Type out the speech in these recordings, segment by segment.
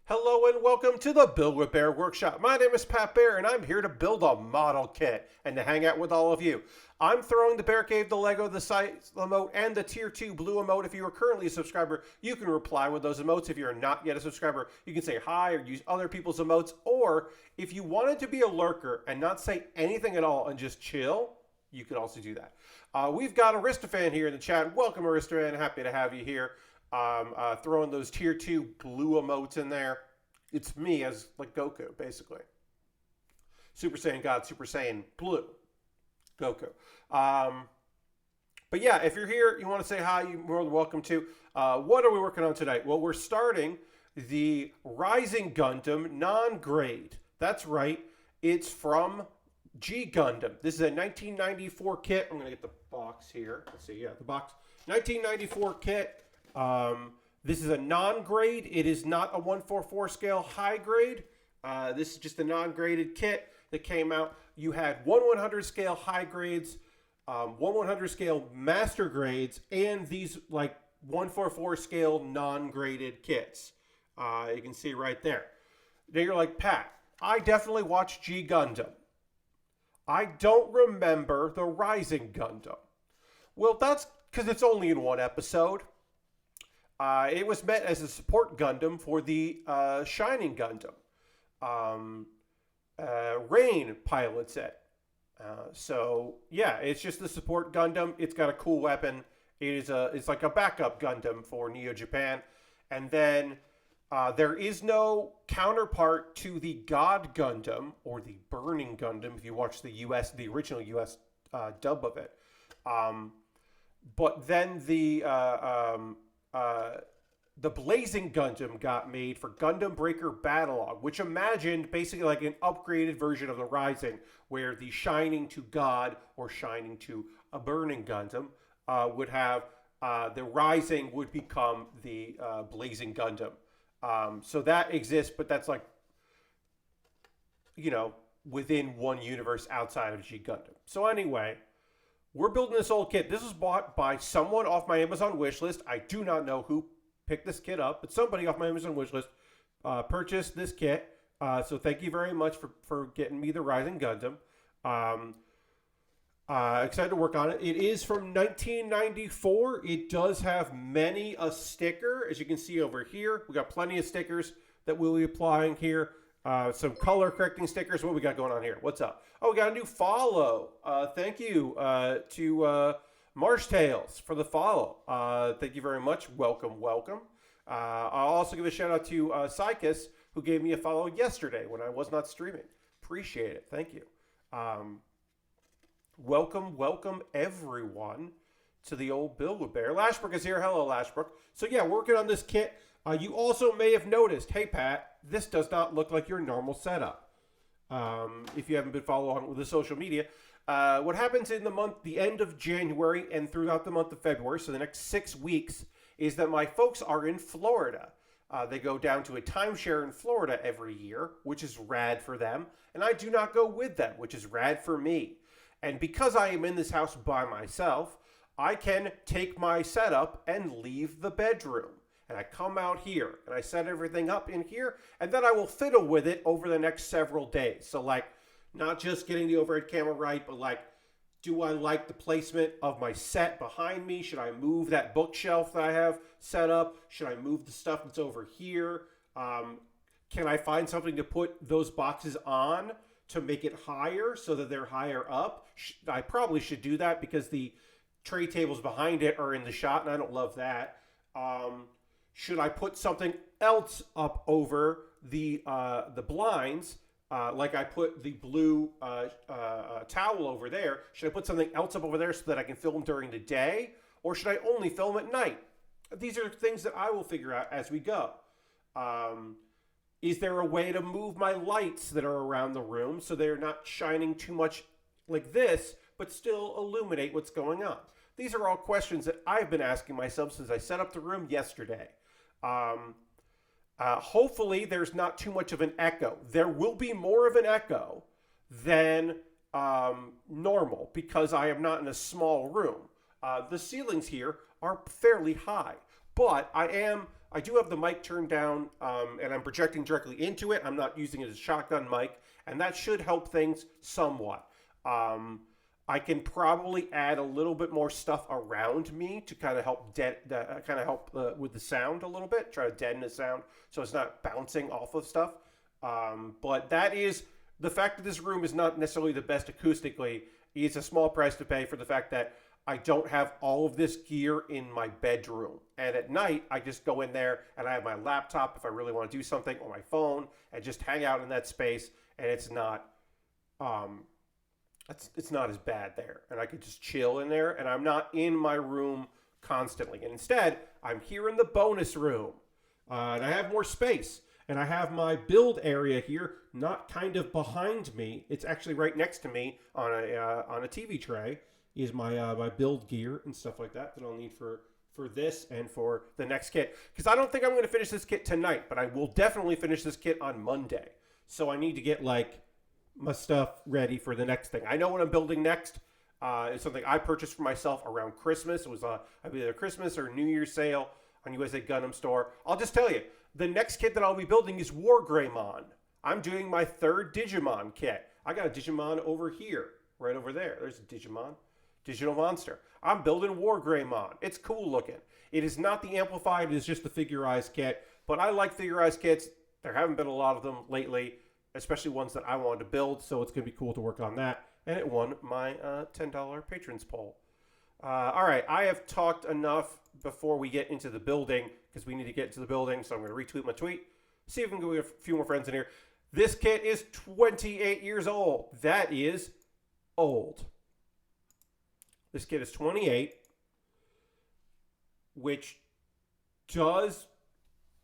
Hello and welcome to the Build with Baer workshop. My name is Pat Baer and I'm here to build a model kit and to hang out with all of you. I'm throwing the Bear Cave, the Lego, the site emote, and the Tier 2 blue emote. If you are currently a subscriber, you can reply with those emotes. If you're not yet a subscriber, you can say hi or use other people's emotes. Or if you wanted to be a lurker and not say anything at all and just chill, you could also do that. We've got Aristofan here in the chat. Welcome, Aristofan. Happy to have you here. Throwing those Tier 2 blue emotes in there. It's me as like Goku, basically. Super Saiyan God, Super Saiyan Blue. Goku. But yeah, if you're here, you want to say hi, you're more than welcome to. What are we working on tonight? Well, we're starting the Rising Gundam non-grade. That's right. It's from G Gundam. This is a 1994 kit. I'm going to get the box here. Let's see. Yeah, the box. 1994 kit. This is a non-grade. It is not a 144 scale high grade. This is just a non-graded kit that came out. You had 1/100 scale high grades, 1/100 scale master grades, and these like 144 scale non-graded kits. You can see right there. Now you're like, Pat, I definitely watched G Gundam. I don't remember the Rising Gundam. Well, that's because it's only in one episode. It was meant as a support Gundam for the Shining Gundam. Rain pilots it. So yeah, it's just the support Gundam. It's got a cool weapon. It's like a backup Gundam for Neo Japan. And then there is no counterpart to the God Gundam or the Burning Gundam if you watch the original US dub of it. But then the Blazing Gundam got made for Gundam Breaker Battlelog, which imagined basically like an upgraded version of the Rising, where the Shining to God or Shining to a Burning Gundam would have the Rising would become the Blazing Gundam. So that exists, but that's like, within one universe outside of G Gundam. So anyway, we're building this old kit. This was bought by someone off my Amazon wishlist. I do not know who picked this kit up, but somebody off my Amazon wishlist purchased this kit. So thank you very much for getting me the Rising Gundam. Excited to work on it. It is from 1994. It does have many a sticker, as you can see over here. We got plenty of stickers that we'll be applying here. Some color correcting stickers. What we got going on here? What's up? Oh, we got a new follow. Thank you to Marsh Tales for the follow. Thank you very much. Welcome. I'll also give a shout out to Psychus, who gave me a follow yesterday when I was not streaming. Appreciate it. Thank you. Welcome everyone to the old Build with Baer. Lashbrook is here. Hello, Lashbrook. So yeah, working on this kit. You also may have noticed, hey Pat, this does not look like your normal setup. If you haven't been following with the social media, what happens in the end of January and throughout the month of February, so the next 6 weeks, is that my folks are in Florida. They go down to a timeshare in Florida every year, which is rad for them, and I do not go with them, which is rad for me. And because I am in this house by myself, I can take my setup and leave the bedroom. And I come out here and I set everything up in here, and then I will fiddle with it over the next several days. So like, not just getting the overhead camera right, but like, do I like the placement of my set behind me? Should I move that bookshelf that I have set up? Should I move the stuff that's over here? Can I find something to put those boxes on to make it higher so that they're higher up? I probably should do that because the tray tables behind it are in the shot, and I don't love that. Should I put something else up over the blinds, like I put the blue towel over there? Should I put something else up over there so that I can film during the day? Or should I only film at night? These are things that I will figure out as we go. Is there a way to move my lights that are around the room so they're not shining too much like this, but still illuminate what's going on? These are all questions that I've been asking myself since I set up the room yesterday. Hopefully there's not too much of an echo. There will be more of an echo than normal because I am not in a small room. The ceilings here are fairly high, but I I do have the mic turned down, and I'm projecting directly into it. I'm not using it as a shotgun mic, and that should help things somewhat. I can probably add a little bit more stuff around me to kind of help with the sound a little bit. Try to deaden the sound so it's not bouncing off of stuff. But that is the fact that this room is not necessarily the best acoustically. It's a small price to pay for the fact that I don't have all of this gear in my bedroom. And at night, I just go in there and I have my laptop if I really want to do something, or my phone, and just hang out in that space. And it's not, it's not as bad there. And I could just chill in there, and I'm not in my room constantly. And instead, I'm here in the bonus room. And I have more space. And I have my build area here, not kind of behind me. It's actually right next to me on a TV tray. Is my build gear and stuff like that I'll need for this and for the next kit. Because I don't think I'm going to finish this kit tonight, but I will definitely finish this kit on Monday. So I need to get like my stuff ready for the next thing. I know what I'm building next. It's something I purchased for myself around Christmas. It was either Christmas or New Year's sale on USA Gundam store. I'll just tell you, the next kit that I'll be building is War Greymon. I'm doing my 3rd Digimon kit. I got a Digimon over here, right over there. There's a Digimon. Digital Monster. I'm building War Greymon. It's cool looking. It is not the amplified, it is just the figurized kit. But I like figurized kits. There haven't been a lot of them lately, especially ones that I wanted to build, so it's going to be cool to work on that. And it won my $10 patrons poll. All right, I have talked enough before we get into the building, because we need to get into the building, so I'm going to retweet my tweet. See if we can get a few more friends in here. This kit is 28 years old. That is old. This kit is 28, which does...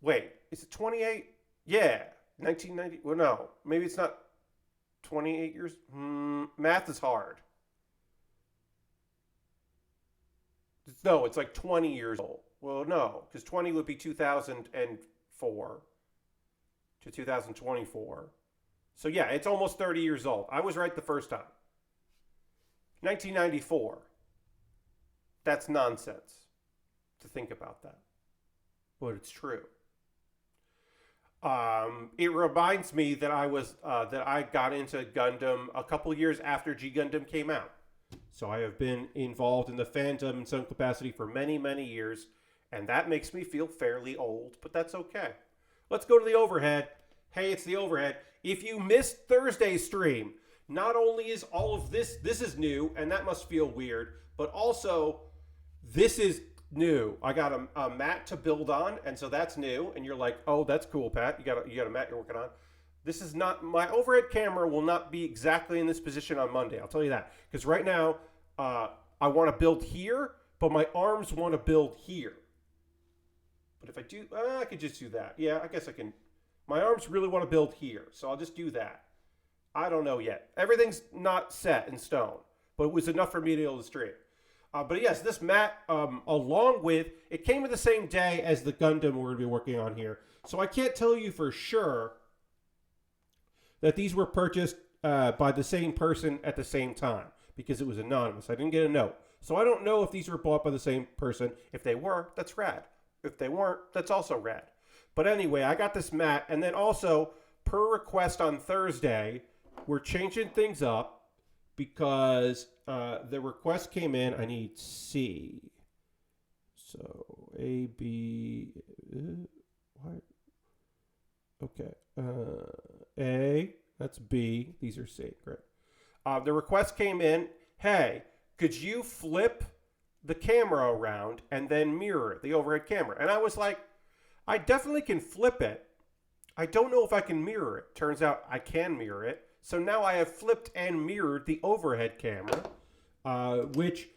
Wait, is it 28? Yeah, 1990... Well, no, maybe it's not 28 years. Math is hard. No, it's like 20 years old. Well, no, because 20 would be 2004 to 2024. So, yeah, it's almost 30 years old. I was right the first time. 1994. That's nonsense to think about that. But it's true. It reminds me that I got into Gundam a couple years after G Gundam came out. So I have been involved in the fandom in some capacity for many, many years. And that makes me feel fairly old, but that's okay. Let's go to the overhead. Hey, it's the overhead. If you missed Thursday's stream, not only is all of this is new, and that must feel weird, but also this is new. I got a mat to build on, and so that's new. And you're like, oh, that's cool, Pat. You got a mat you're working on. This is not, my overhead camera will not be exactly in this position on Monday. I'll tell you that. Because right now, I want to build here, but my arms want to build here. But if I do, I could just do that. Yeah, I guess I can. My arms really want to build here, so I'll just do that. I don't know yet. Everything's not set in stone, but it was enough for me to be able to stream. But yes, this mat, along with, it came with the same day as the Gundam we're going to be working on here. So I can't tell you for sure that these were purchased by the same person at the same time, because it was anonymous. I didn't get a note. So I don't know if these were bought by the same person. If they were, that's rad. If they weren't, that's also rad. But anyway, I got this mat, and then also, per request on Thursday, we're changing things up because the request came in. I need C. So A, B, why? Okay. A, that's B. These are C. Great. The request came in. Hey, could you flip the camera around and then mirror it, the overhead camera? And I was like, I definitely can flip it. I don't know if I can mirror it. Turns out I can mirror it. So now I have flipped and mirrored the overhead camera, which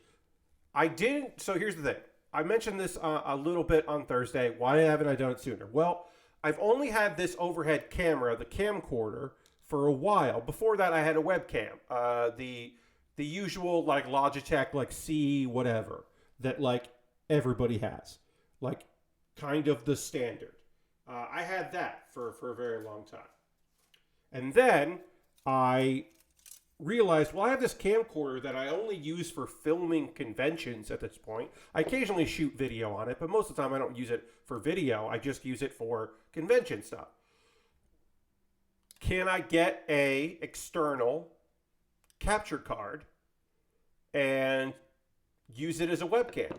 I didn't. So here's the thing. I mentioned this a little bit on Thursday. Why haven't I done it sooner? Well, I've only had this overhead camera, the camcorder, for a while. Before that, I had a webcam. The usual, like, Logitech, like, C whatever, that, like, everybody has. Like, kind of the standard. I had that for a very long time. And then I realized, well, I have this camcorder that I only use for filming conventions at this point. I occasionally shoot video on it, but most of the time I don't use it for video. I just use it for convention stuff. Can I get a external capture card and use it as a webcam?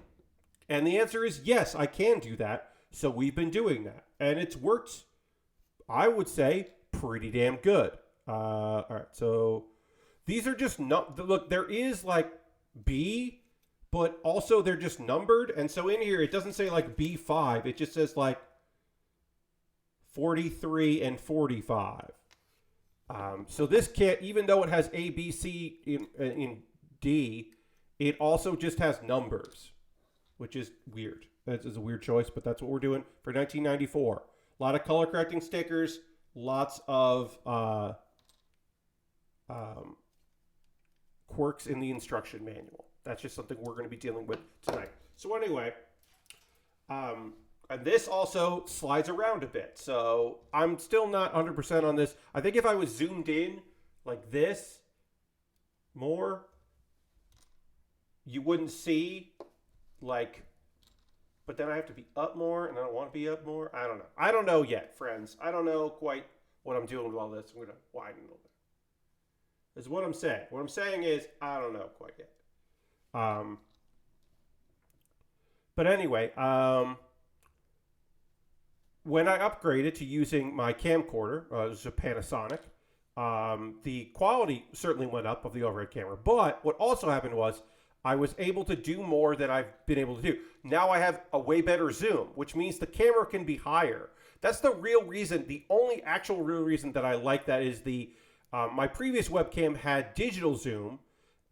And the answer is yes, I can do that. So we've been doing that. And it's worked, I would say, pretty damn good. All right, so these are just not, look, there is like B, but also they're just numbered. And so in here, it doesn't say like B5. It just says like 43 and 45. So this kit, even though it has A, B, C in D, it also just has numbers, which is weird. That is a weird choice, but that's what we're doing for 1994. A lot of color correcting stickers, lots of quirks in the instruction manual. That's just something we're going to be dealing with tonight. So anyway, and this also slides around a bit. So I'm still not 100% on this. I think if I was zoomed in like this more, you wouldn't see like, but then I have to be up more and I don't want to be up more. I don't know. I don't know yet, friends. I don't know quite what I'm doing with all this. I'm going to widen a little bit. Is what I'm saying. What I'm saying is I don't know quite yet. But anyway, when I upgraded to using my camcorder, it was a Panasonic, the quality certainly went up of the overhead camera. But what also happened was I was able to do more than I've been able to do. Now I have a way better zoom, which means the camera can be higher. That's the real reason, the only actual real reason that I like that is the my previous webcam had digital zoom,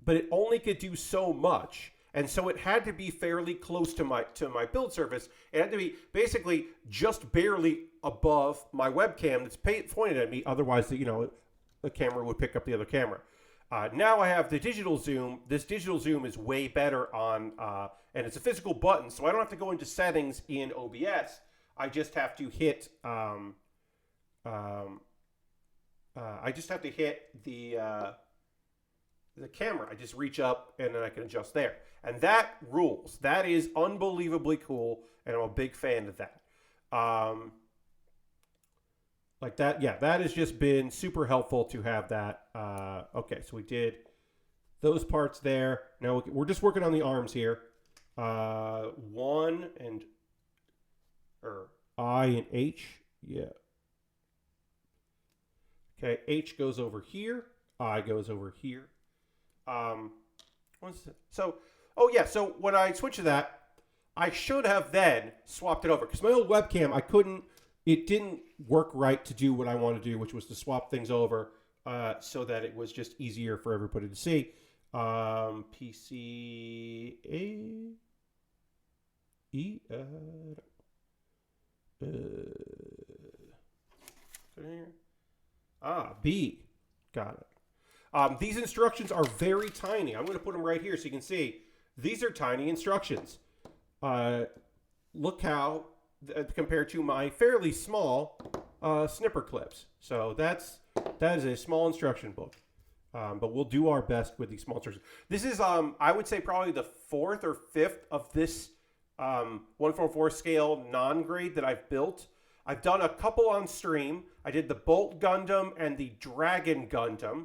but it only could do so much. And so it had to be fairly close to my build surface. It had to be basically just barely above my webcam that's pointed at me. Otherwise, the camera would pick up the other camera. Now I have the digital zoom. This digital zoom is way better on, and it's a physical button, so I don't have to go into settings in OBS. I just have to hit, the camera. I just reach up and then I can adjust there. And that rules. That is unbelievably cool, and I'm a big fan of that. Like that, yeah, that has just been super helpful to have that. Okay, so we did those parts there. Now we're just working on the arms here. One and, or I and H, yeah. Okay, H goes over here. I goes over here. So when I switch to that, I should have then swapped it over because my old webcam, it didn't work right to do what I want to do, which was to swap things over so that it was just easier for everybody to see. PC A E B. Got it. These instructions are very tiny. I'm going to put them right here so you can see. These are tiny instructions. Look how, compared to my fairly small snipper clips. So that is a small instruction book. But we'll do our best with these small instructions. This is, I would say, probably the 4th or 5th of this 144 scale non-grade that I've built. I've done a couple on stream. I did the Bolt Gundam and the Dragon Gundam.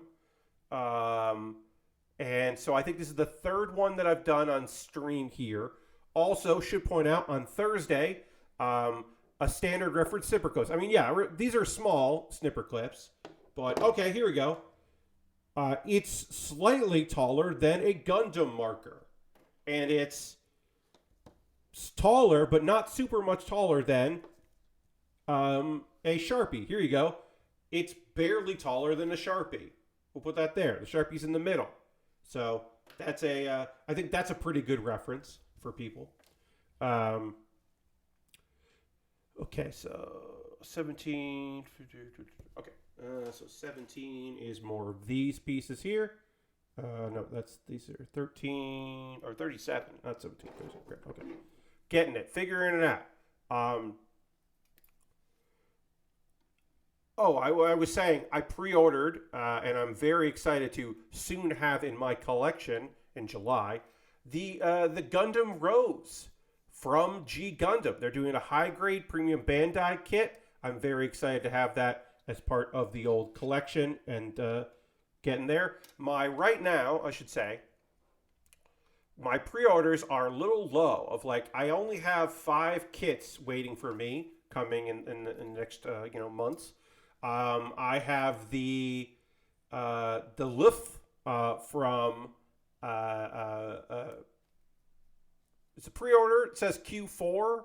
And so I think this is the 3rd one that I've done on stream here. Also, should point out on Thursday, a standard reference snipper clips. I mean, yeah, these are small snipper clips, but okay, here we go. It's slightly taller than a Gundam marker, and it's taller, but not super much taller than a Sharpie. Here you go. It's barely taller than a Sharpie. We'll put that there. The Sharpie's in the middle. So that's I think that's a pretty good reference for people. Okay, so 17. Okay, so 17 is more of these pieces here. No, these are 13 or 37, not 17. Okay, getting it, figuring it out. Oh, I was saying I pre-ordered, and I'm very excited to soon have in my collection in July the Gundam Rose from G Gundam. They're doing a high grade premium Bandai kit. I'm very excited to have that as part of the old collection and getting there. My right now, I should say, my pre-orders are a little low. Of like, I only have 5 kits waiting for me coming in the next months. I have the Luft from it's a pre-order. It says Q4,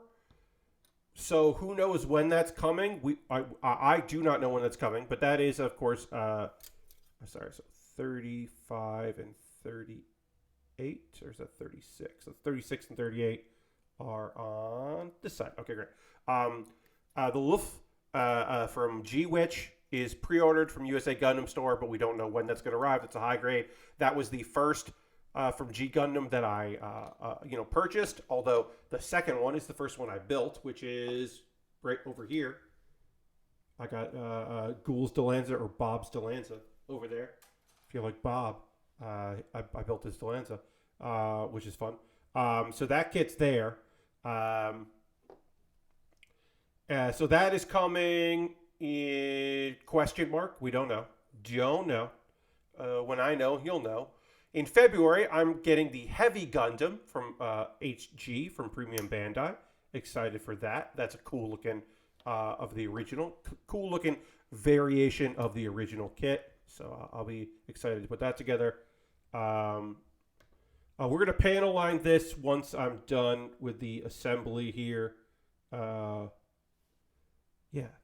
so who knows when that's coming? I do not know when that's coming, but that is of course sorry, so 35 and 38, or is that 36? So 36 and 38 are on this side. Okay, great. The Luft from G Witch is pre-ordered from USA Gundam Store, but we don't know when that's going to arrive. It's a high grade. That was the first from G Gundam that I purchased. Although the second one is the first one I built, which is right over here. I got Ghoul's Delanza or Bob's Delanza over there. If you like Bob, I built this Delanza, which is fun. So that kit's there. So that is coming in question mark. We don't know. Don't know. When I know, you'll know. In February, I'm getting the Heavy Gundam from HG from Premium Bandai. Excited for that. That's a cool looking of the original. Cool looking variation of the original kit. So I'll be excited to put that together. We're going to panel line this once I'm done with the assembly here. Yeah,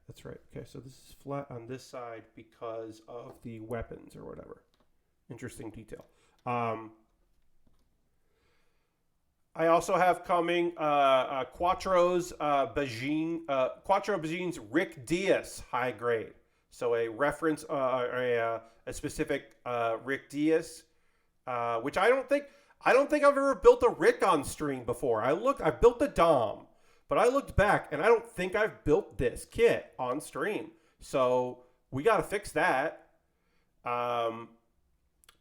that's right. Okay, so this is flat on this side because of the weapons or whatever. Interesting detail. I also have coming Quattro's Quattro Bajine's Rick Diaz high grade. So a reference, a specific Rick Diaz, which I don't think I've ever built a Rick on stream before. I built the Dom, but I looked back and I don't think I've built this kit on stream. So we got to fix that.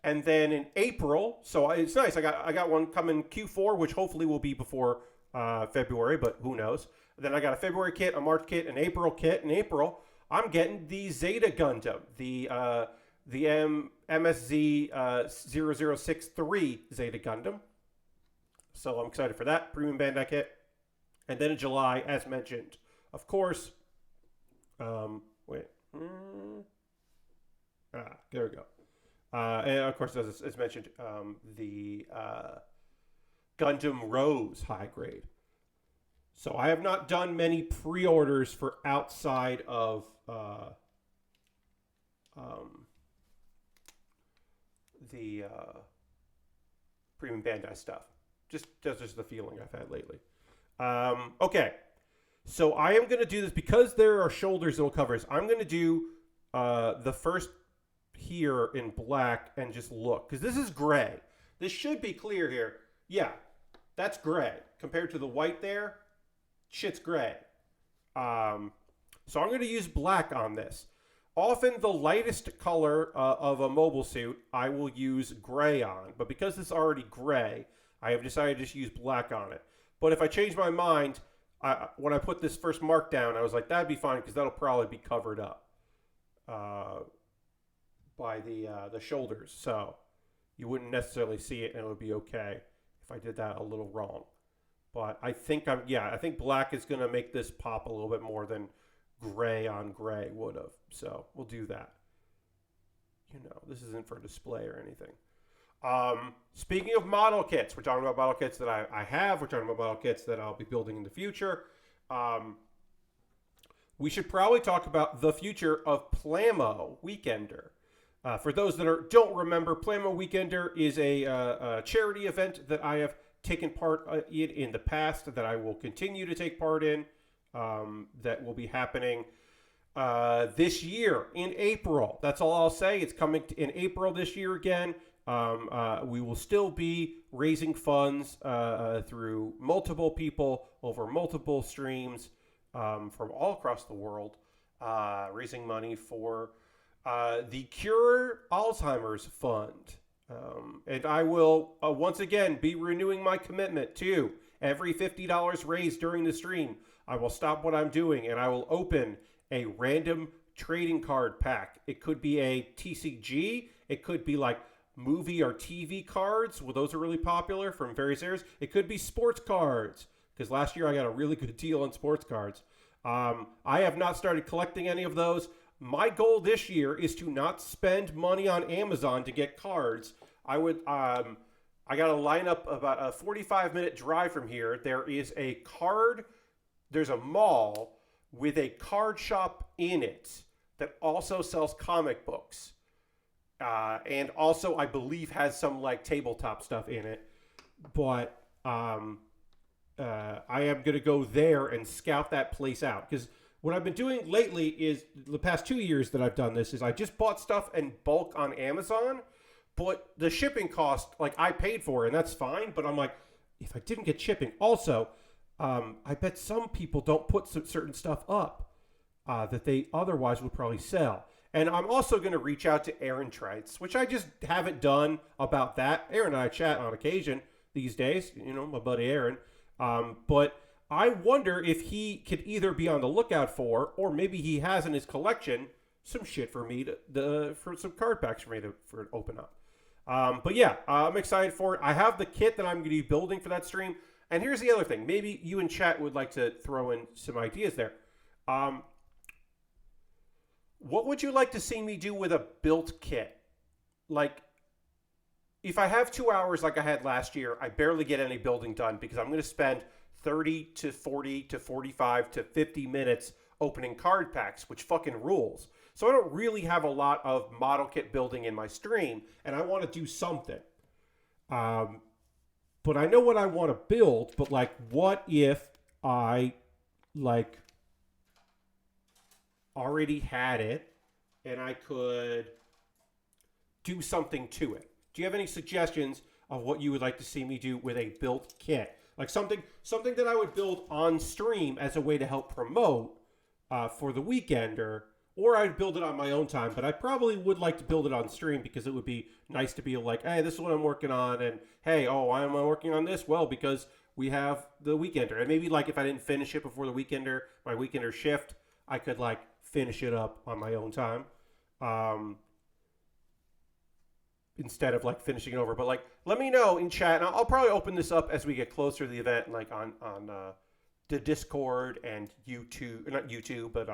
And then in April, so it's nice. I got one coming Q4, which hopefully will be before February, but who knows. Then I got a February kit, a March kit, an April kit. In April, I'm getting the Zeta Gundam, the MSZ 0063 Zeta Gundam. So I'm excited for that Premium Bandai kit. And then in July, as mentioned, of course, there we go. And of course, as mentioned, the Gundam Rose high grade. So I have not done many pre-orders for outside of the Premium Bandai stuff. That's just the feeling I've had lately. Okay, so I am going to do this because there are shoulders it'll cover. I'm going to do the first here in black and just look, because this is gray. This should be clear here. Yeah, that's gray compared to the white there. Shit's gray. So I'm going to use black on this. Often the lightest color of a mobile suit I will use gray on, but because this is already gray, I have decided to just use black on it. But if I change my mind, when I put this first mark down, I was like, that'd be fine because that'll probably be covered up by the shoulders. So you wouldn't necessarily see it and it would be okay if I did that a little wrong. But I think I think black is going to make this pop a little bit more than gray on gray would have. So we'll do that. This isn't for display or anything. Speaking of model kits, we're talking about model kits that I have. We're talking about model kits that I'll be building in the future. We should probably talk about the future of Plamo Weekender. For those that don't remember, Plamo Weekender is a charity event that I have taken part in the past, that I will continue to take part in, that will be happening this year in April. That's all I'll say. It's coming in April this year again. We will still be raising funds through multiple people over multiple streams from all across the world. raising money for the Cure Alzheimer's Fund. And I will once again be renewing my commitment to every $50 raised during the stream. I will stop what I'm doing and I will open a random trading card pack. It could be a TCG. It could be like movie or TV cards. Well, those are really popular from various areas. It could be sports cards because last year I got a really good deal on sports cards. I have not started collecting any of those. My goal this year is to not spend money on Amazon to get cards. I got to line up about a 45-minute drive from here. There is a card, there's a mall with a card shop in it that also sells comic books. And also, I believe, has some like tabletop stuff in it. But I am going to go there and scout that place out. Because what I've been doing lately is, the past 2 years that I've done this, is I just bought stuff in bulk on Amazon. But the shipping cost, like, I paid for it, and that's fine. But I'm like, if I didn't get shipping. Also, I bet some people don't put some certain stuff up that they otherwise would probably sell. And I'm also going to reach out to Aaron Trites, which I just haven't done about that. Aaron and I chat on occasion these days, you know, my buddy Aaron. But I wonder if he could either be on the lookout for, or maybe he has in his collection, some shit for me for some card packs for me to open up. But yeah, I'm excited for it. I have the kit that I'm going to be building for that stream. And here's the other thing. Maybe you in chat would like to throw in some ideas there. What would you like to see me do with a built kit? Like, if I have 2 hours like I had last year, I barely get any building done because I'm going to spend 30 to 40 to 45 to 50 minutes opening card packs, which fucking rules. So I don't really have a lot of model kit building in my stream, and I want to do something. But I know what I want to build, but like, what if I like already had it and I could do something to it? Do you have any suggestions of what you would like to see me do with a built kit? Like something that I would build on stream as a way to help promote for the weekender, or I'd build it on my own time. But I probably would like to build it on stream because it would be nice to be like, hey, this is what I'm working on, and hey, oh, why am I working on this? Well, because we have the weekender, and maybe like if I didn't finish it before the weekender, my weekender shift, I could like finish it up on my own time. Instead of like finishing it over. But like, let me know in chat, and I'll probably open this up as we get closer to the event, like on the Discord and YouTube, not YouTube, but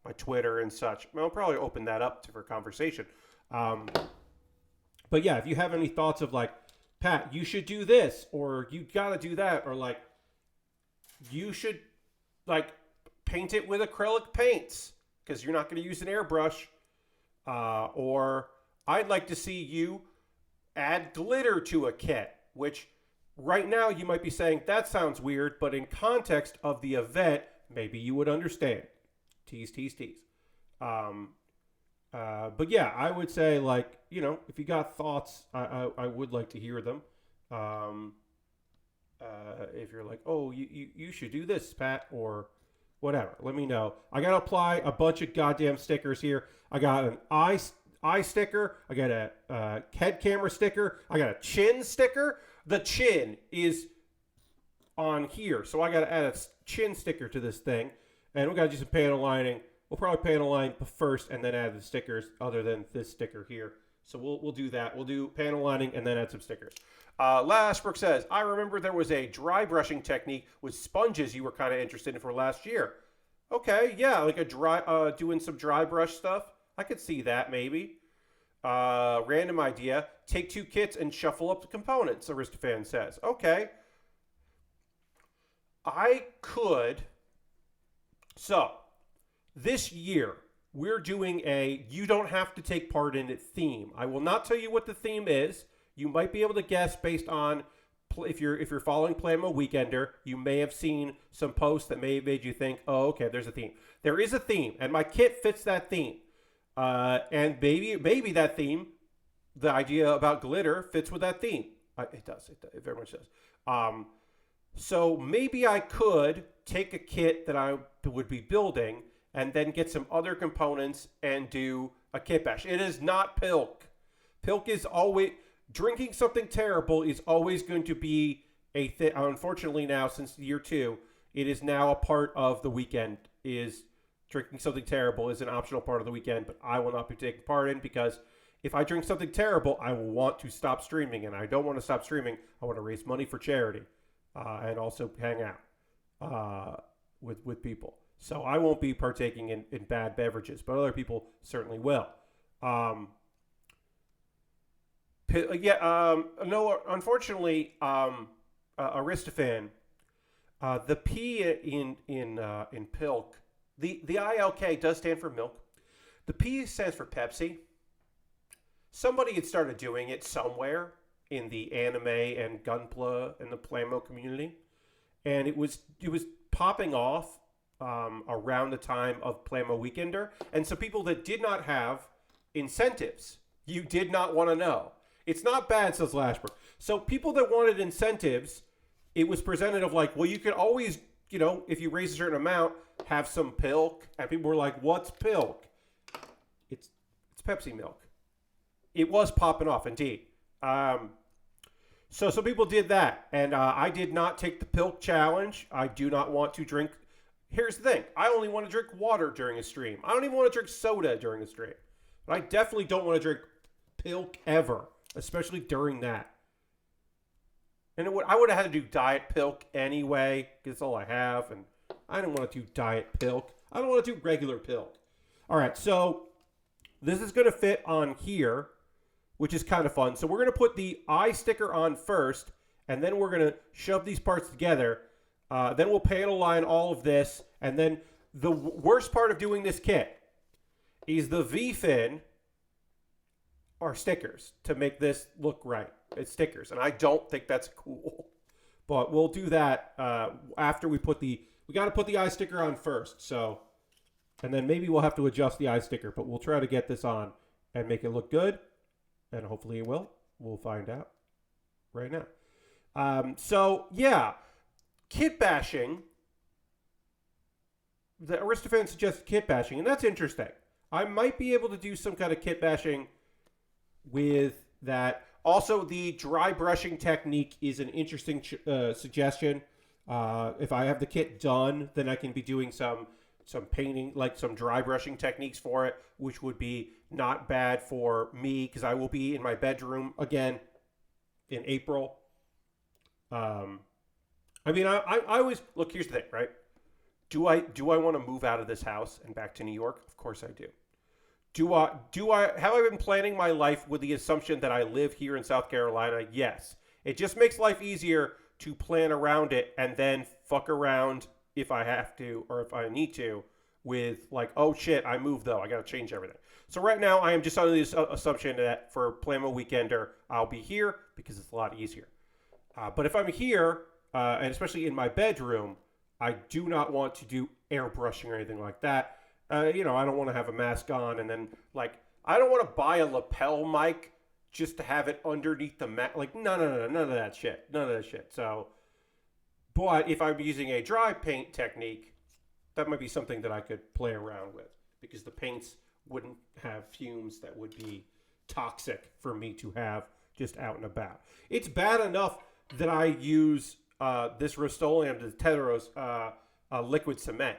my Twitter and such. I'll probably open that up for conversation. But yeah, if you have any thoughts of like, Pat, you should do this, or you gotta do that, or like, you should like paint it with acrylic paints because you're not going to use an airbrush, or I'd like to see you add glitter to a kit, which right now you might be saying that sounds weird, but in context of the event, maybe you would understand. Tease, tease, tease. But yeah, I would say, like, you know, if you got thoughts, I would like to hear them. If you're like, oh, you should do this, Pat, or whatever, let me know. I got to apply a bunch of goddamn stickers here. I got an eye sticker. I got a head camera sticker. I got a chin sticker. The chin is on here, so I got to add a chin sticker to this thing. And we got to do some panel lining. We'll probably panel line first and then add the stickers other than this sticker here. So we'll do that. We'll do panel lining and then add some stickers. Lashbrook says, I remember there was a dry brushing technique with sponges you were kind of interested in for last year. Okay, yeah, like a dry, doing some dry brush stuff. I could see that maybe. Random idea. Take 2 kits and shuffle up the components, Aristophan says. Okay. I could. So, this year, we're doing a you don't have to take part in it theme. I will not tell you what the theme is. You might be able to guess based on, if you're following Plasma Weekender, you may have seen some posts that may have made you think, oh, okay, there's a theme. There is a theme, and my kit fits that theme. And maybe that theme, the idea about glitter, fits with that theme. It does. It very much does. So maybe I could take a kit that I would be building and then get some other components and do a kit bash. It is not Pilk. Pilk is always... Drinking something terrible is always going to be a thing. Unfortunately now, since year 2, it is now a part of the weekend. Is drinking something terrible is an optional part of the weekend, but I will not be taking part in, because if I drink something terrible, I will want to stop streaming, and I don't want to stop streaming. I want to raise money for charity and also hang out with people. So I won't be partaking in bad beverages, but other people certainly will. No, unfortunately, Aristophan, the P in Pilk, the ILK does stand for milk. The P stands for Pepsi. Somebody had started doing it somewhere in the anime and Gunpla and the Plamo community, and it was popping off around the time of Plamo Weekender, and so people that did not have incentives, you did not want to know. It's not bad, says Lashbrook. So people that wanted incentives, it was presented of like, well, you could always, if you raise a certain amount, have some Pilk. And people were like, what's Pilk? It's Pepsi milk. It was popping off, indeed. So some people did that. And I did not take the Pilk challenge. I do not want to drink. Here's the thing. I only want to drink water during a stream. I don't even want to drink soda during a stream. But I definitely don't want to drink Pilk ever. Especially during that. And I would have had to do Diet Pilk anyway, because that's all I have. And I don't want to do Diet Pilk. I don't want to do regular Pilk. All right, so this is going to fit on here, which is kind of fun. So we're going to put the eye sticker on first, and then we're going to shove these parts together. Then we'll panel line all of this. And then the worst part of doing this kit is the V-fin are stickers to make this look right. It's stickers, and I don't think that's cool. But we'll do that after we put we got to put the eye sticker on first. So, and then maybe we'll have to adjust the eye sticker, but we'll try to get this on and make it look good, and hopefully it will. We'll find out right now. So yeah, kit bashing. The Aristophan suggests kit bashing, and that's interesting. I might be able to do some kind of kit bashing with that. Also, the dry brushing technique is an interesting suggestion. If I have the kit done, then I can be doing some painting, like some dry brushing techniques for it, which would be not bad for me, because I will be in my bedroom again in April. I always look. Here's the thing, right? Do I want to move out of this house and back to New York? Of course I do. Have I been planning my life with the assumption that I live here in South Carolina? Yes. It just makes life easier to plan around it and then fuck around if I have to or if I need to with like, oh shit, I moved though. I got to change everything. So right now I am just under the assumption that for Plamo Weekender, I'll be here because it's a lot easier. But if I'm here, and especially in my bedroom, I do not want to do airbrushing or anything like that. I don't want to have a mask on, and then, like, I don't want to buy a lapel mic just to have it underneath the mask. Like, no, none of that shit. None of that shit. So, but if I'm using a dry paint technique, that might be something that I could play around with, because the paints wouldn't have fumes that would be toxic for me to have just out and about. It's bad enough that I use this Rust-Oleum, the Tetheros liquid cement.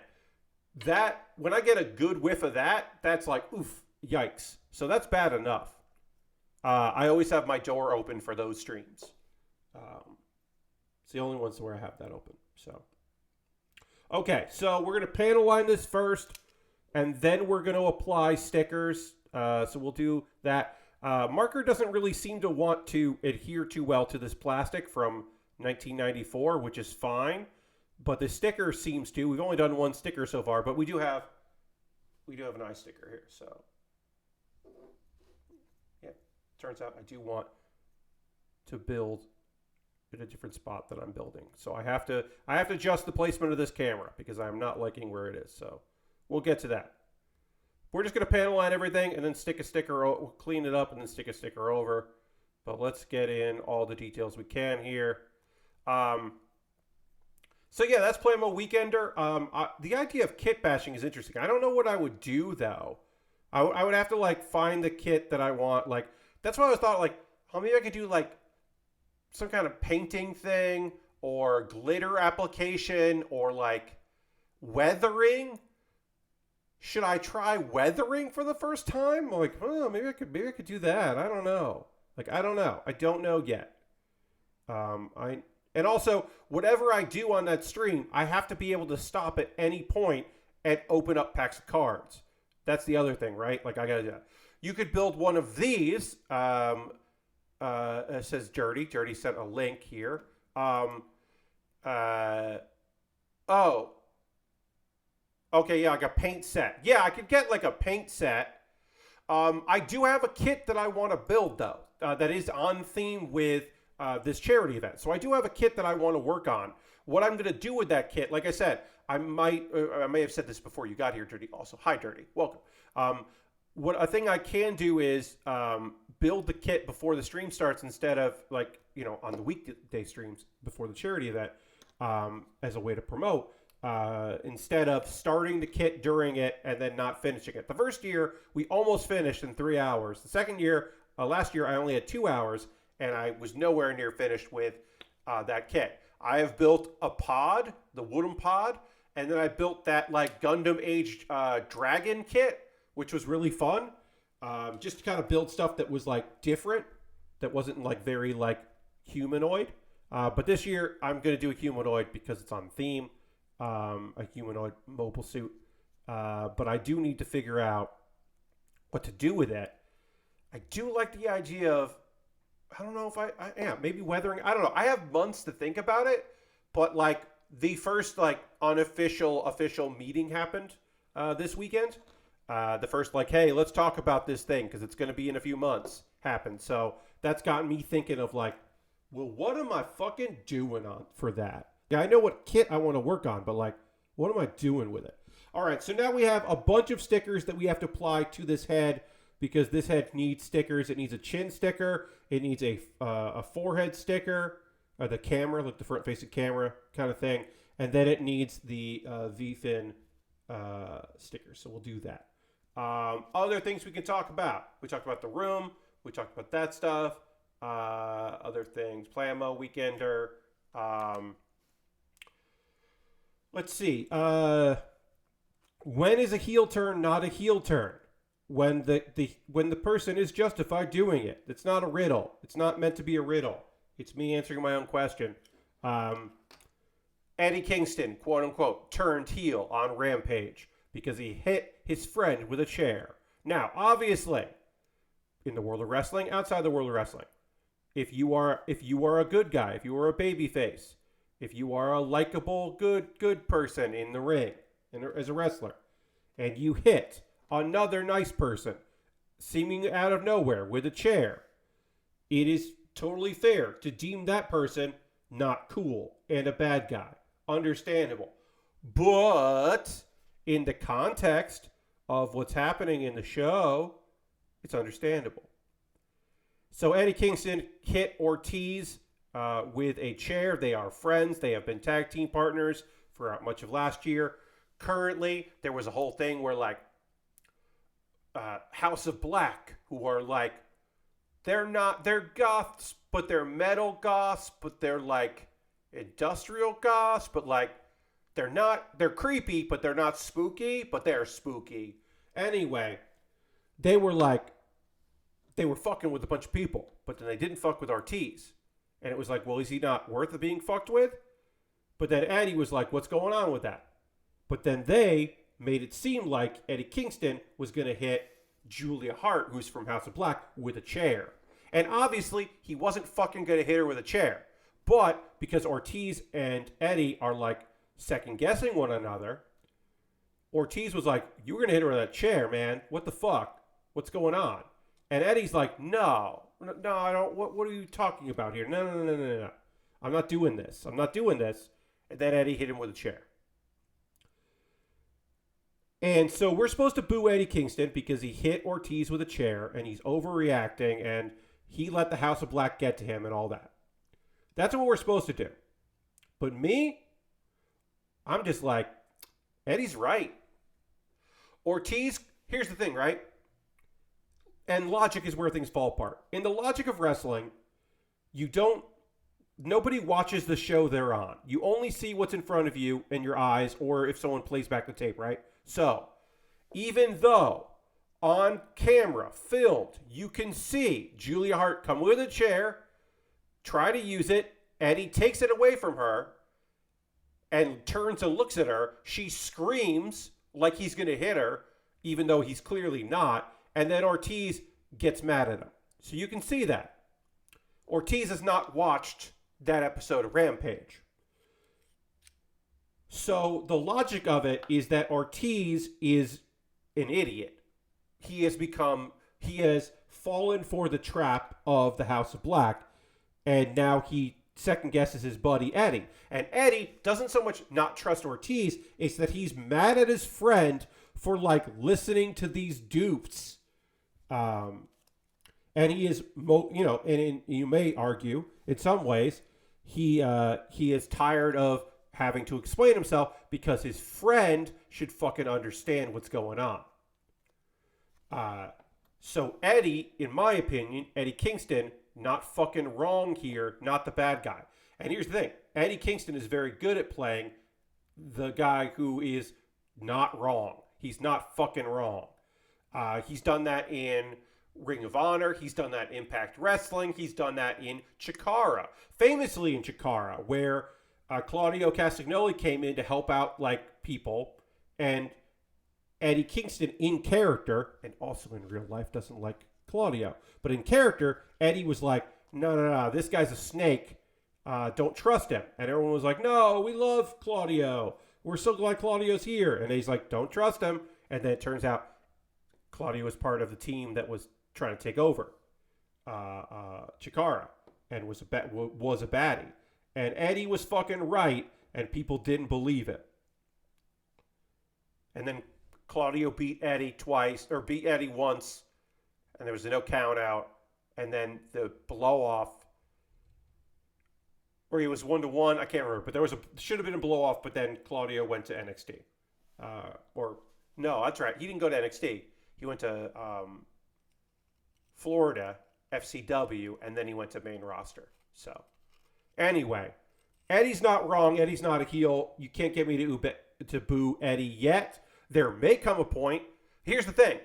That, when I get a good whiff of that, that's like, oof, yikes. So that's bad enough. I always have my door open for those streams. It's the only ones where I have that open. So, okay, so we're going to panel line this first, and then we're going to apply stickers. So we'll do that. Marker doesn't really seem to want to adhere too well to this plastic from 1994, which is fine. But the sticker seems to. We've only done one sticker so far, but we do have an eye sticker here. So, yeah, turns out I do want to build in a different spot that I'm building. So I have to adjust the placement of this camera because I'm not liking where it is. So we'll get to that. We're just going to panel line everything and then stick a sticker. We'll clean it up and then stick a sticker over. But let's get in all the details we can here. So yeah, that's Playmo Weekender. The idea of kit bashing is interesting. I don't know what I would do though. I would have to like find the kit that I want. Like that's why I thought like, how maybe I could do like some kind of painting thing or glitter application or like weathering. Should I try weathering for the first time? Like, oh, maybe I could do that. I don't know. Like, I don't know. I don't know yet. And also whatever I do on that stream, I have to be able to stop at any point and open up packs of cards. That's the other thing, right? Like I gotta do that. You could build one of these. It says Dirty. Dirty sent a link here. Oh. Okay, yeah, like a paint set. Yeah, I could get like a paint set. I do have a kit that I want to build though, that is on theme with this charity event. So I do have a kit that I want to work on. What I'm going to do with that kit, like I said, I may have said this before you got here, Dirty. Also, hi, Dirty. Welcome. What a thing I can do is build the kit before the stream starts instead of like, on the weekday streams before the charity event as a way to promote. Instead of starting the kit during it and then not finishing it. The first year, we almost finished in 3 hours. The second year, last year, I only had 2 hours, and I was nowhere near finished with that kit. I have built a pod, the wooden pod, and then I built that like Gundam aged dragon kit, which was really fun. Just to kind of build stuff that was like different, that wasn't like very like humanoid. But this year, I'm going to do a humanoid because it's on theme. A humanoid mobile suit. But I do need to figure out what to do with it. I do like the idea of, I don't know if I am, maybe weathering. I don't know. I have months to think about it, but like the first like official meeting happened this weekend. The first like, hey, let's talk about this thing because it's going to be in a few months happened. So that's gotten me thinking of like, well, what am I fucking doing for that? Yeah, I know what kit I want to work on, but like, what am I doing with it? All right, so now we have a bunch of stickers that we have to apply to this head because this head needs stickers. It needs a chin sticker. It needs a forehead sticker, or the camera, like the front-facing camera kind of thing. And then it needs the V-fin sticker, so we'll do that. Other things we can talk about. We talked about the room. We talked about that stuff. Other things. Playmo, Weekender. Let's see. When is a heel turn not a heel turn? When the person is justified doing it. It's not a riddle. It's not meant to be a riddle. It's me answering my own question. Eddie Kingston, quote unquote, turned heel on Rampage because he hit his friend with a chair. Now, obviously, in the world of wrestling, outside the world of wrestling, if you are a good guy, if you are a babyface, if you are a likable, good person in the ring as a wrestler, and you hit another nice person, seeming out of nowhere with a chair, it is totally fair to deem that person not cool and a bad guy. Understandable. But in the context of what's happening in the show, it's understandable. So Eddie Kingston hit Ortiz with a chair. They are friends. They have been tag team partners for much of last year. Currently, there was a whole thing where like House of Black, who are like, they're goths, but they're metal goths, but they're like industrial goths, but like they're creepy, but they're not spooky, but they're spooky. Anyway, they were fucking with a bunch of people, but then they didn't fuck with Ortiz. And it was like, well, is he not worth being fucked with? But then Eddie was like, what's going on with that? But then they made it seem like Eddie Kingston was going to hit Julia Hart, who's from House of Black, with a chair. And obviously, he wasn't fucking going to hit her with a chair. But because Ortiz and Eddie are like second-guessing one another, Ortiz was like, you were going to hit her with a chair, man. What the fuck? What's going on? And Eddie's like, no, I don't. What are you talking about here? No. I'm not doing this. And then Eddie hit him with a chair. And so we're supposed to boo Eddie Kingston because he hit Ortiz with a chair and he's overreacting and he let the House of Black get to him and all that. That's what we're supposed to do. But me, I'm just like, Eddie's right. Ortiz, here's the thing, right? And logic is where things fall apart. In the logic of wrestling, nobody watches the show they're on. You only see what's in front of you in your eyes or if someone plays back the tape, right? So, even though on camera, filmed, you can see Julia Hart come with a chair, try to use it, Eddie takes it away from her and turns and looks at her. She screams like he's going to hit her, even though he's clearly not. And then Ortiz gets mad at him. So you can see that. Ortiz has not watched that episode of Rampage. So the logic of it is that Ortiz is an idiot. He has fallen for the trap of the House of Black, and now he second guesses his buddy Eddie. And Eddie doesn't so much not trust Ortiz, it's that he's mad at his friend for like listening to these dupes. And he is, you may argue in some ways, he is tired of having to explain himself because his friend should fucking understand what's going on. So Eddie, in my opinion, Eddie Kingston, not fucking wrong here, not the bad guy. And here's the thing. Eddie Kingston is very good at playing the guy who is not wrong. He's not fucking wrong. He's done that in Ring of Honor. He's done that in Impact Wrestling. He's done that in Chikara. Famously in Chikara, where Claudio Castagnoli came in to help out like people, and Eddie Kingston in character, and also in real life, doesn't like Claudio. But in character, Eddie was like, no, this guy's a snake. Don't trust him. And everyone was like, no, we love Claudio. We're so glad Claudio's here. And he's like, don't trust him. And then it turns out Claudio was part of the team that was trying to take over Chikara and was a baddie. And Eddie was fucking right, and people didn't believe it. And then Claudio beat Eddie once, and there was a no count out, and then the blow off, or he was 1-1, I can't remember, but should have been a blow off, but then Claudio went to NXT. No, that's right, he didn't go to NXT. He went to Florida, FCW, and then he went to main roster. So, anyway, Eddie's not wrong. Eddie's not a heel. You can't get me to boo Eddie yet. There may come a point. Here's the thing.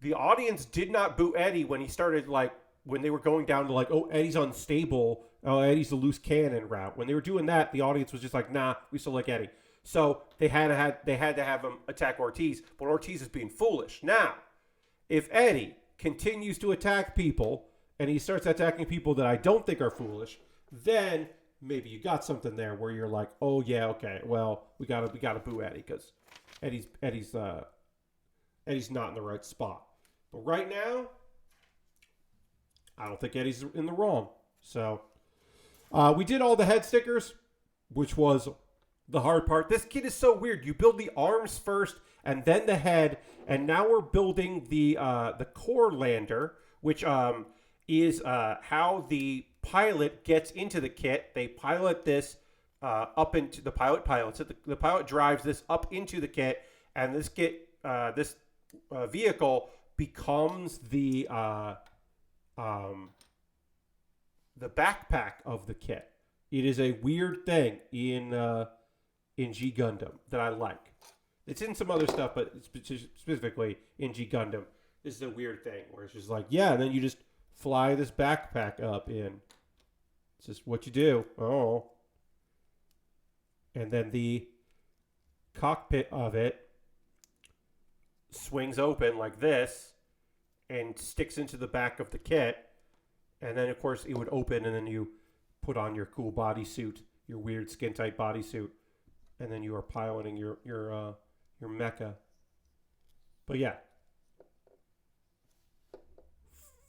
The audience did not boo Eddie when he started, like, when they were going down to, like, oh, Eddie's unstable. Oh, Eddie's the loose cannon route. When they were doing that, the audience was just like, nah, we still like Eddie. So they had to have him attack Ortiz, but Ortiz is being foolish. Now, if Eddie continues to attack people, and he starts attacking people that I don't think are foolish, then maybe you got something there where you're like, oh yeah, okay, well, we gotta boo Eddie because Eddie's not in the right spot. But right now, I don't think Eddie's in the wrong. So we did all the head stickers, which was the hard part. This kid is so weird. You build the arms first and then the head, and now we're building the core lander, which is how the pilot gets into the kit. They pilot this up into the pilot pilots it. The pilot drives this up into the kit, and this kit, this vehicle becomes the backpack of the kit. It is a weird thing in G Gundam that I like. It's in some other stuff, but specifically in G Gundam, this is a weird thing where it's just like, yeah, and then you just fly this backpack up in. It's just what you do. Oh. And then the cockpit of it swings open like this and sticks into the back of the kit. And then, of course, it would open, and then you put on your cool bodysuit, your weird skin-tight bodysuit, and then you are piloting your mecha. But yeah.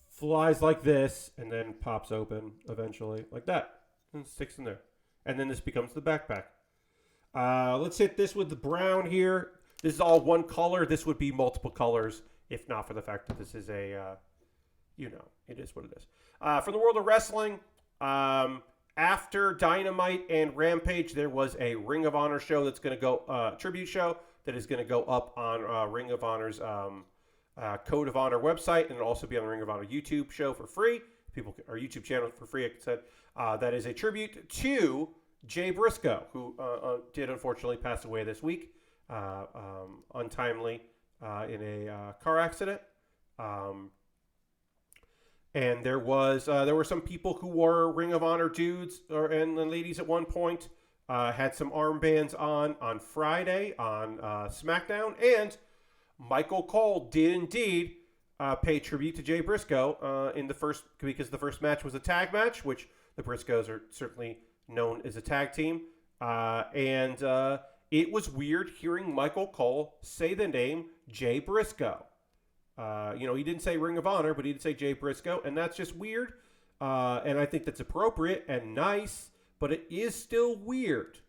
Flies like this, and then pops open eventually, like that, and sticks in there. And then this becomes the backpack. Let's hit this with the brown here. This is all one color. This would be multiple colors, if not for the fact that this is a, it is what it is. From the world of wrestling, After Dynamite and Rampage, there was a Ring of Honor show that's going to go, tribute show that is going to go up on Ring of Honor's Code of Honor website, and it'll also be on the Ring of Honor YouTube show for free. Our YouTube channel for free, like I said. That is a tribute to Jay Briscoe, who did unfortunately pass away this week, untimely in a car accident. And there were some people who were Ring of Honor dudes and ladies at one point. Had some armbands on Friday on SmackDown, and Michael Cole did indeed pay tribute to Jay Briscoe because the first match was a tag match, which the Briscoes are certainly known as a tag team. And it was weird hearing Michael Cole say the name Jay Briscoe. He didn't say Ring of Honor, but he did say Jay Briscoe, and that's just weird. And I think that's appropriate and nice, but it is still weird.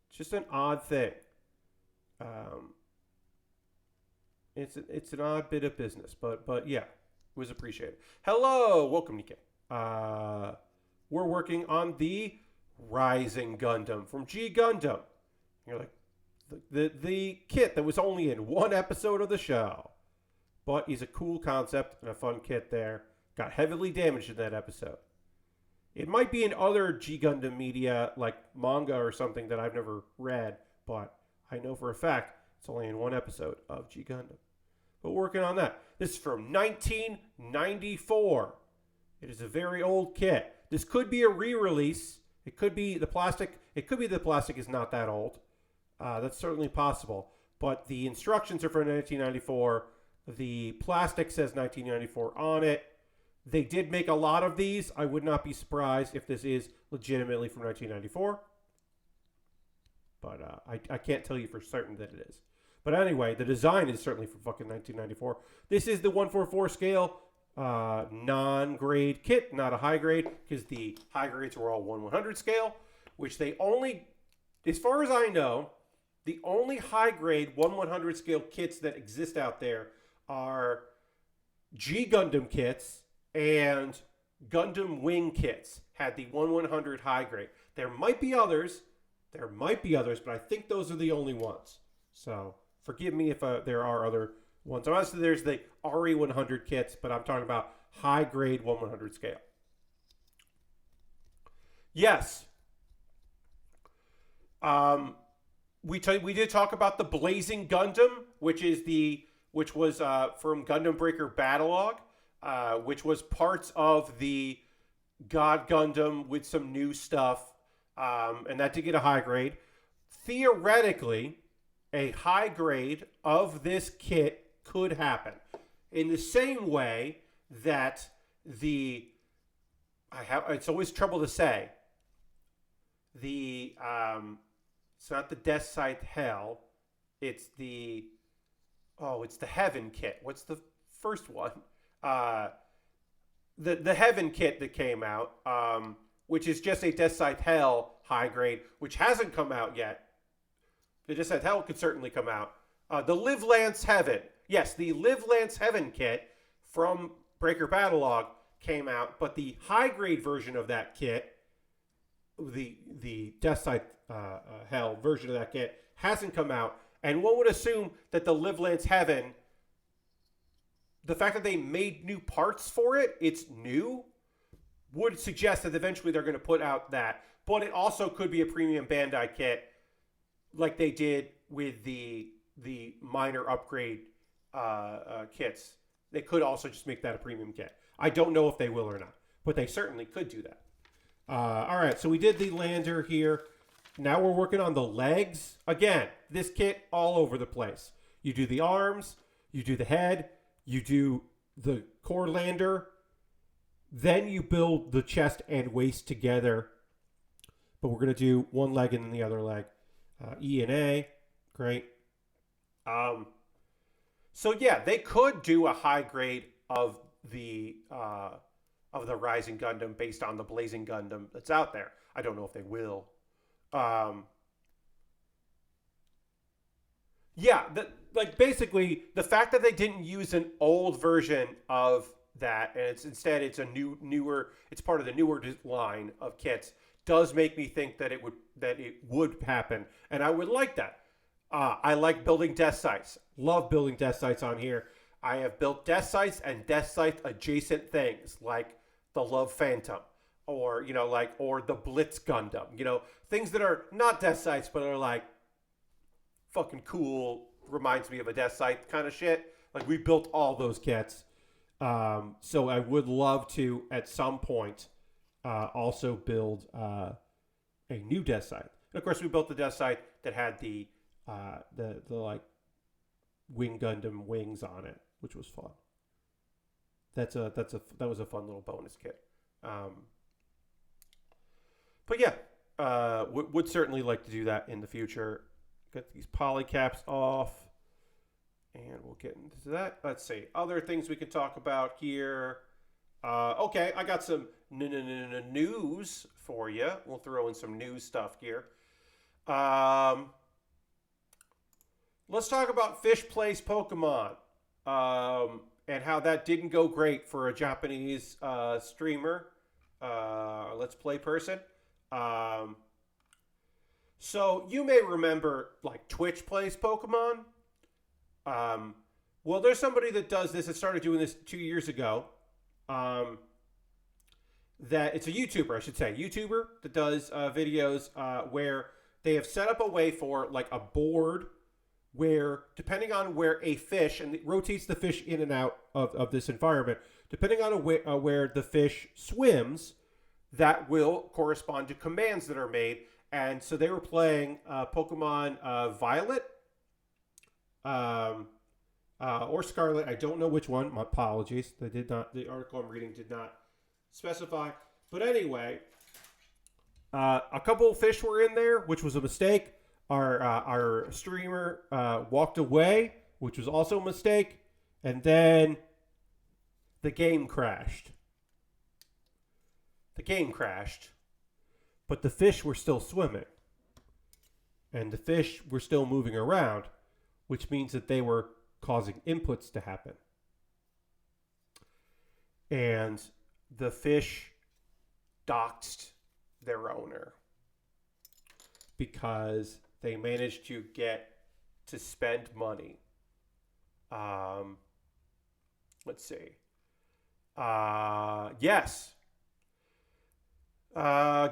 It's just an odd thing. It's an odd bit of business, but yeah, it was appreciated. Hello, welcome, Nikkei. We're working on the Rising Gundam from G Gundam. You're like, the kit that was only in one episode of the show. But he's a cool concept and a fun kit there. Got heavily damaged in that episode. It might be in other G Gundam media, like manga or something that I've never read, but I know for a fact it's only in one episode of G Gundam. But we're working on that. This is from 1994. It is a very old kit. This could be a re-release. It could be the plastic. It could be the plastic is not that old. That's certainly possible. But the instructions are from 1994. The plastic says 1994 on it. They did make a lot of these. I would not be surprised if this is legitimately from 1994. But I can't tell you for certain that it is. But anyway, the design is certainly from fucking 1994. This is the 144 scale non-grade kit, not a high grade, because the high grades were all 1/100 scale, which they only, as far as I know, the only high grade 1/100 scale kits that exist out there are G Gundam kits and Gundam Wing kits had the 1/100 high grade. There might be others, but I think those are the only ones. So forgive me if there are other ones. Obviously, there's the RE100 kits, but I'm talking about high grade 1/100 scale. Yes. We did talk about the Blazing Gundam, which was from Gundam Breaker Battlelog, which was parts of the God Gundam with some new stuff, and that did get a high grade. Theoretically, a high grade of this kit could happen in the same way that it's always trouble to say. It's not the Death Scythe Hell. It's the Heaven kit. What's the first one? The Heaven kit that came out, which is just a Death Scythe Hell high grade, which hasn't come out yet. The Death Scythe Hell could certainly come out. The Live Lance Heaven. Yes, the Live Lance Heaven kit from Breaker Battlelog came out, but the high grade version of that kit, the Death Scythe Hell version of that kit, hasn't come out. And one would assume that the Live Lance Heaven, the fact that they made new parts for it, it's new, would suggest that eventually they're going to put out that. But it also could be a premium Bandai kit, like they did with the minor upgrade kits. They could also just make that a premium kit. I don't know if they will or not, but they certainly could do that. All right, so we did the lander here. Now we're working on the legs. Again, this kit all over the place. You do the arms, you do the head, you do the core lander, then you build the chest and waist together. But we're going to do one leg and then the other leg. E and A, great. So yeah, they could do a high grade of the Rising Gundam based on the Blazing Gundam that's out there. I don't know if they will. Basically the fact that they didn't use an old version of that, and it's a newer, it's part of the newer line of kits, does make me think that it would happen, and I would like that. I like building death sites. Love building death sites on here. I have built death sites and death site adjacent things like the Love Phantom, or or the Blitz Gundam. Things that are not death sites but are like fucking cool. Reminds me of a death site kind of shit. Like we built all those kits. So I would love to at some point also build a new death site. And of course, we built the death site that had the like Wing Gundam wings on it, which was fun. That was a fun little bonus kit. But yeah, would certainly like to do that in the future. Get these polycaps off, and we'll get into that. Let's see other things we could talk about here. Okay, I got some news for you. We'll throw in some news stuff here. Let's talk about Fish Plays Pokemon, and how that didn't go great for a Japanese streamer, Let's Play person. So you may remember, like, Twitch Plays Pokemon. Well, there's somebody that does this. That started doing this 2 years ago. That it's a YouTuber, I should say, YouTuber that does videos where they have set up a way for like a board where, depending on where a fish, and it rotates the fish in and out of this environment, depending on where the fish swims, that will correspond to commands that are made. And so they were playing Pokemon Violet or Scarlet. I don't know which one. My apologies. The article I'm reading did not specify. But anyway, a couple of fish were in there, which was a mistake. Our streamer walked away, which was also a mistake. And then the game crashed. But the fish were still swimming. And the fish were still moving around, which means that they were causing inputs to happen. And the fish doxed their owner because they managed to get to spend money. Let's see. Yes.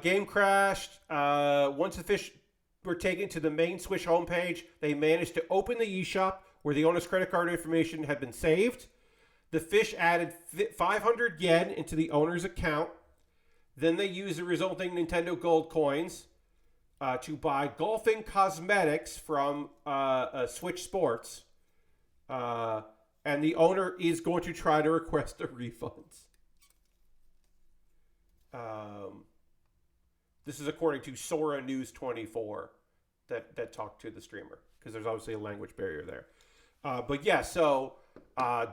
Game crashed. Once the fish were taken to the main Switch homepage, they managed to open the eShop where the owner's credit card information had been saved. The fish added 500 yen into the owner's account. Then they used the resulting Nintendo Gold coins to buy golfing cosmetics from Switch Sports. And the owner is going to try to request a refund. This is according to Sora News 24 that talked to the streamer, because there's obviously a language barrier there. But yeah, so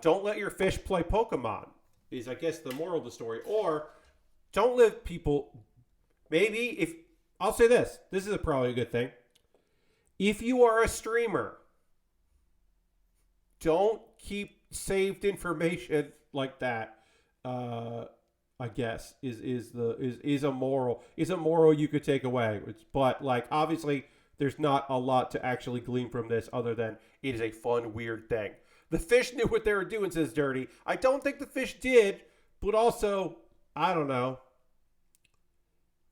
don't let your fish play Pokemon is, I guess, the moral of the story. Or don't let people, maybe, if, I'll say this is probably a good thing. If you are a streamer, don't keep saved information like that. I guess is a moral you could take away. But like, obviously there's not a lot to actually glean from this other than it is a fun, weird thing. The fish knew what they were doing, says Dirty. I don't think the fish did, but also, I don't know.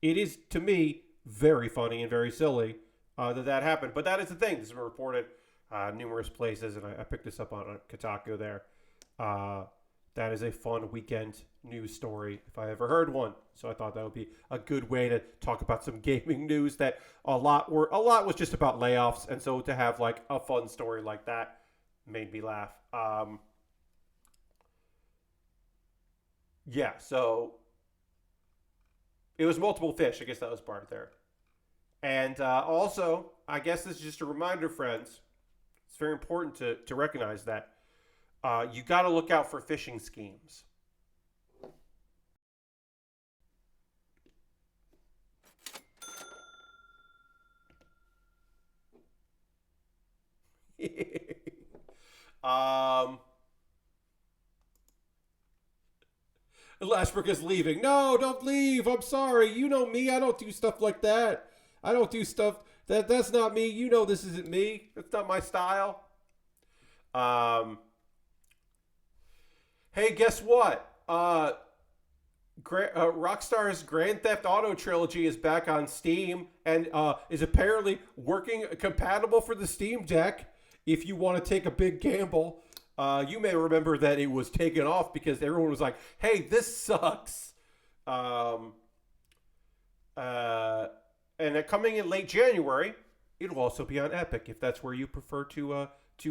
It is, to me, very funny and very silly that happened. But that is the thing. This has been reported numerous places, and I picked this up on Kotaku there. That is a fun weekend news story if I ever heard one. So I thought that would be a good way to talk about some gaming news that a lot was just about layoffs, and so to have like a fun story like that made me laugh. Yeah, so it was multiple fish. I guess that was part of there. And also, I guess this is just a reminder, friends. It's very important to recognize that you got to look out for phishing schemes. Lashbrook is leaving. No, don't leave. I'm sorry. You know me. I don't do stuff like that. I don't do stuff that's not me. You know this isn't me. That's not my style. Hey, guess what? Rockstar's Grand Theft Auto trilogy is back on Steam and is apparently working compatible for the Steam Deck. If you want to take a big gamble, you may remember that it was taken off because everyone was like, "Hey, this sucks." And coming in late January, it'll also be on Epic if that's where you prefer to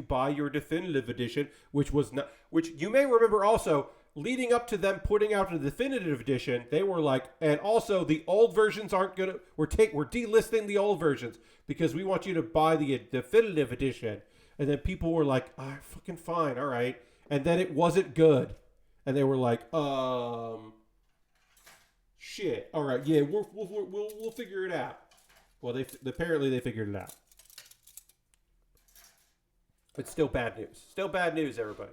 buy your definitive edition, which you may remember also. Leading up to them putting out a definitive edition, they were like, and also the old versions aren't gonna. We're delisting the old versions because we want you to buy the definitive edition. And then people were like, fucking fine, all right. And then it wasn't good, and they were like, shit, all right, yeah, we'll figure it out. Well, apparently they figured it out. It's still bad news. Still bad news, everybody.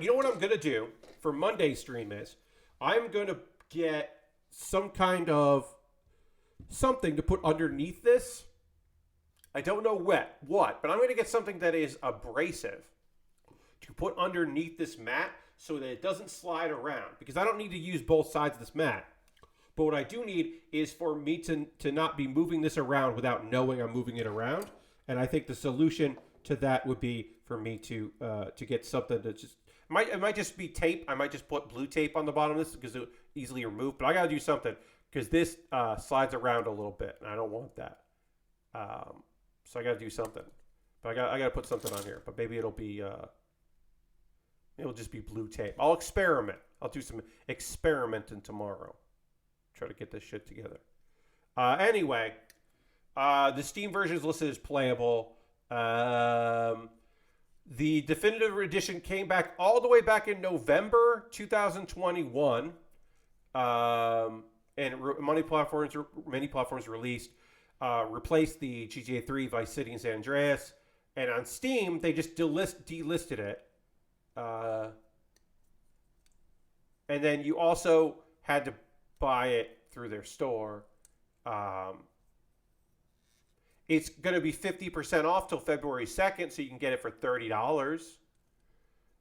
You know what I'm gonna do for Monday's stream is I'm gonna get some kind of something to put underneath this. I don't know what, but I'm gonna get something that is abrasive to put underneath this mat so that it doesn't slide around because I don't need to use both sides of this mat. But what I do need is for me to not be moving this around without knowing I'm moving it around. And I think the solution to that would be for me to get something that just it might just be tape. I might just put blue tape on the bottom of this because it's easily removed. But I gotta do something because this slides around a little bit, and I don't want that. So I gotta do something. But I gotta put something on here. But maybe it'll just be blue tape. I'll experiment. I'll do some experimenting tomorrow. Try to get this shit together. Anyway, the Steam version is listed as playable. The definitive edition came back all the way back in November 2021. And many platforms released, replaced the GTA 3, Vice City, and San Andreas. And on Steam, they just delisted it. And then you also had to buy it through their store. It's going to be 50% off till February 2nd, so you can get it for $30.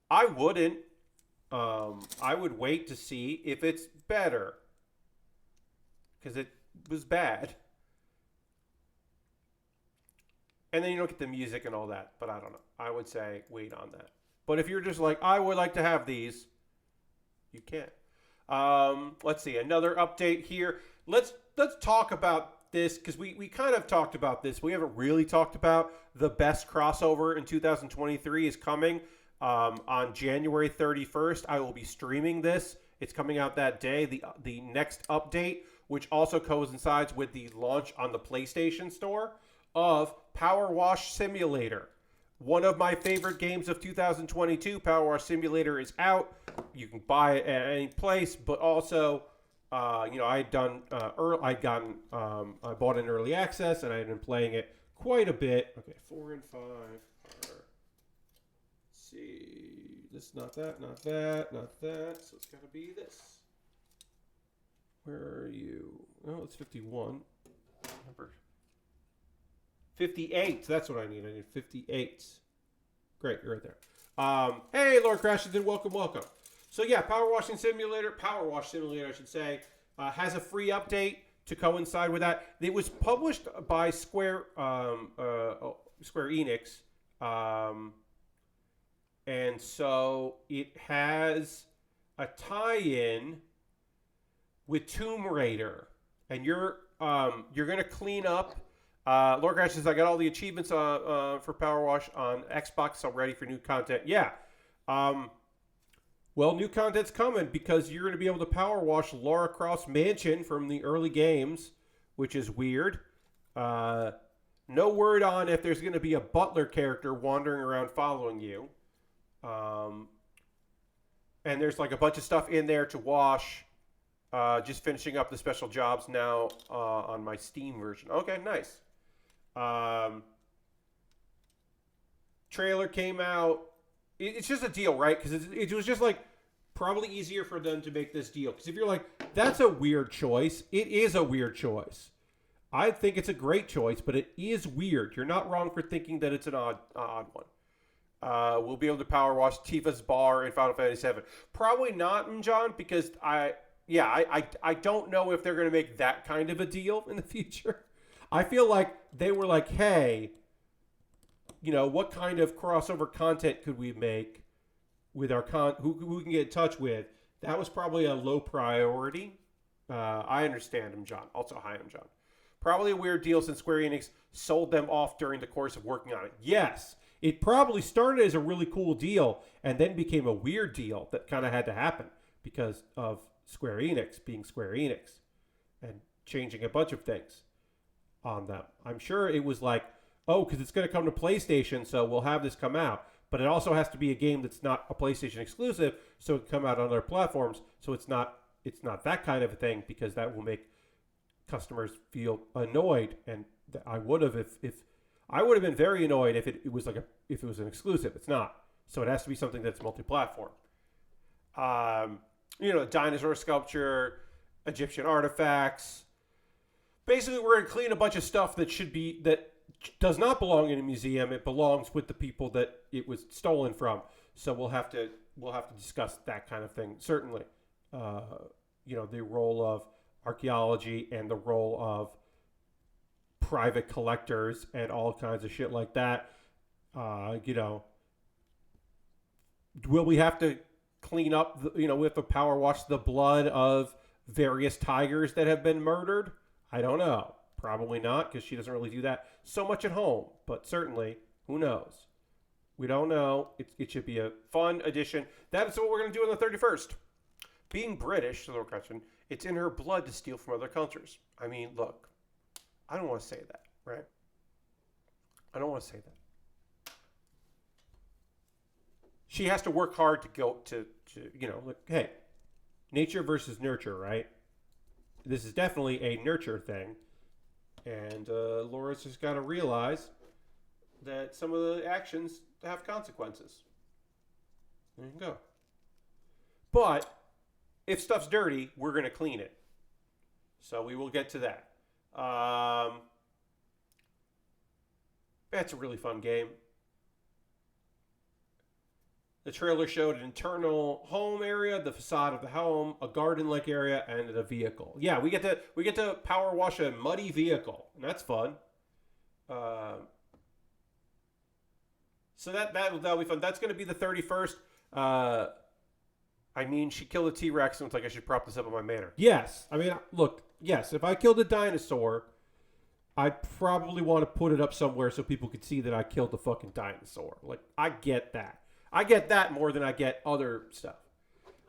I wouldn't. I would wait to see if it's better. Because it was bad. And then you don't get the music and all that. But I don't know. I would say wait on that. But if you're just like, I would like to have these, you can. Let's see. Another update here. Let's talk about this because we kind of talked about this. We haven't really talked about the best crossover in 2023 is coming on January 31st. I will be streaming this. It's coming out that day. The next update, which also coincides with the launch on the PlayStation Store of Power Wash Simulator. One of my favorite games of 2022, Power Wash Simulator, is out. You can buy it at any place, but also, I bought it in early access, and I had been playing it quite a bit. Okay, 4 and 5 are, let's see, this, not that, not that, not that, so it's got to be this. Where are you? Oh, it's 51. Number 58. That's what I need. I need 58. Great, you're right there. Hey, Lord Crashington, welcome. So yeah, Power Wash Simulator, I should say, has a free update to coincide with that. It was published by Square Enix, and so it has a tie-in with Tomb Raider, and you're gonna clean up. Lord Crash says, I got all the achievements for Power Wash on Xbox, so I'm ready for new content. Yeah. Well, new content's coming because you're going to be able to Power Wash Lara Croft Mansion from the early games, which is weird. No word on if there's going to be a butler character wandering around following you. And there's like a bunch of stuff in there to wash. Just finishing up the special jobs now on my Steam version. Okay, nice. Trailer came out. It's just a deal, right? Because it was just like probably easier for them to make this deal. Because if you're like, that's a weird choice, it is a weird choice. I think it's a great choice, but it is weird. You're not wrong for thinking that it's an odd one. We'll be able to power wash Tifa's bar in Final Fantasy VII. Probably not, John, because I don't know if they're going to make that kind of a deal in the future. I feel like they were like, hey, what kind of crossover content could we make with our who we can get in touch with? That was probably a low priority. I understand him, John. Also, hi, I'm John. Probably a weird deal since Square Enix sold them off during the course of working on it. Yes, it probably started as a really cool deal and then became a weird deal that kind of had to happen because of Square Enix being Square Enix and changing a bunch of things on them. I'm sure it was like, because it's going to come to PlayStation, so we'll have this come out. But it also has to be a game that's not a PlayStation exclusive, so it can come out on other platforms. So it's not that kind of a thing, because that will make customers feel annoyed. And I would have been very annoyed if it was if it was an exclusive. It's not. So it has to be something that's multi-platform. Dinosaur sculpture, Egyptian artifacts. Basically, we're going to clean a bunch of stuff that does not belong in a museum. It belongs with the people that it was stolen from. So we'll have to discuss that kind of thing. Certainly, the role of archaeology and the role of private collectors and all kinds of shit like that. Will we have to clean up? We have to power wash the blood of various tigers that have been murdered? I don't know. Probably not, because she doesn't really do that so much at home. But certainly, who knows? We don't know. It should be a fun addition. That's what we're going to do on the 31st. Being British, the question, it's in her blood to steal from other cultures. I mean, look, I don't want to say that, right? I don't want to say that. She has to work hard to go to look, hey, nature versus nurture, right? This is definitely a nurture thing. And Laura's just got to realize that some of the actions have consequences. There you go. But if stuff's dirty, we're going to clean it. So we will get to that. That's a really fun game. The trailer showed an internal home area, the facade of the home, a garden-like area, and a vehicle. Yeah, we get to power wash a muddy vehicle, and that's fun. So that'll be fun. That's going to be the 31st. She killed a T-Rex, and it's like I should prop this up on my manor. Yes, look. Yes, if I killed a dinosaur, I'd probably want to put it up somewhere so people could see that I killed the fucking dinosaur. Like, I get that. I get that more than I get other stuff.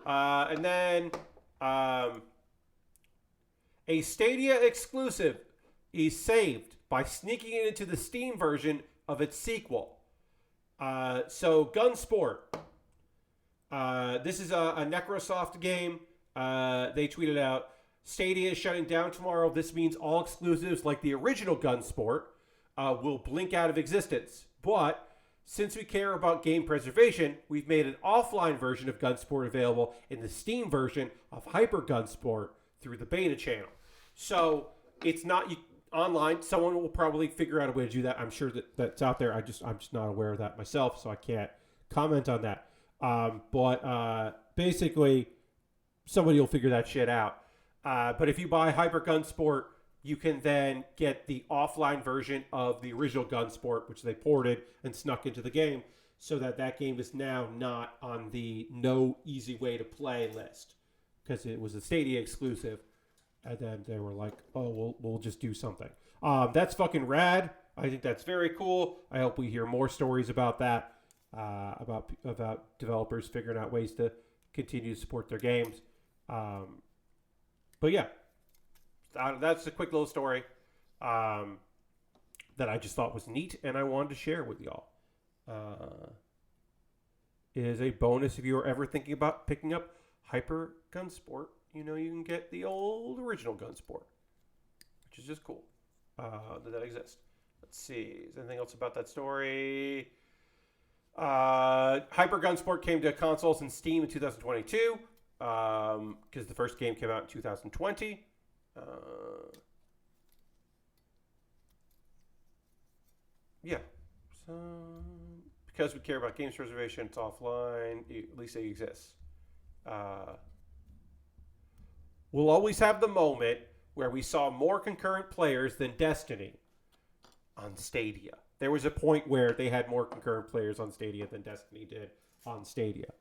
And then a Stadia exclusive is saved by sneaking it into the Steam version of its sequel. So Gunsport. This is a Necrosoft game. They tweeted out, Stadia is shutting down tomorrow. This means all exclusives like the original Gunsport will blink out of existence. But since we care about game preservation, we've made an offline version of Gunsport available in the Steam version of Hyper Gunsport through the beta channel. So it's not online. Someone will probably figure out a way to do that. I'm sure that's out there. I'm just not aware of that myself, so I can't comment on that. But basically, somebody will figure that shit out. But if you buy Hyper Gunsport, you can then get the offline version of the original Gunsport, which they ported and snuck into the game, so that game is now not on the no easy way to play list, because it was a Stadia exclusive. And then they were like, oh, we'll just do something. That's fucking rad. I think that's very cool. I hope we hear more stories about that, about developers figuring out ways to continue to support their games. But yeah. That's a quick little story that I just thought was neat, and I wanted to share with y'all. It is a bonus if you are ever thinking about picking up Hyper Gunsport. You can get the old original Gunsport, which is just cool that exists. Let's see. Is there anything else about that story? Hyper Gunsport came to consoles and Steam in 2022 because the first game came out in 2020. Yeah. So, because we care about games preservation, it's offline. At least it exists. We'll always have the moment where we saw more concurrent players than Destiny on Stadia. There was a point where they had more concurrent players on Stadia than Destiny did on Stadia.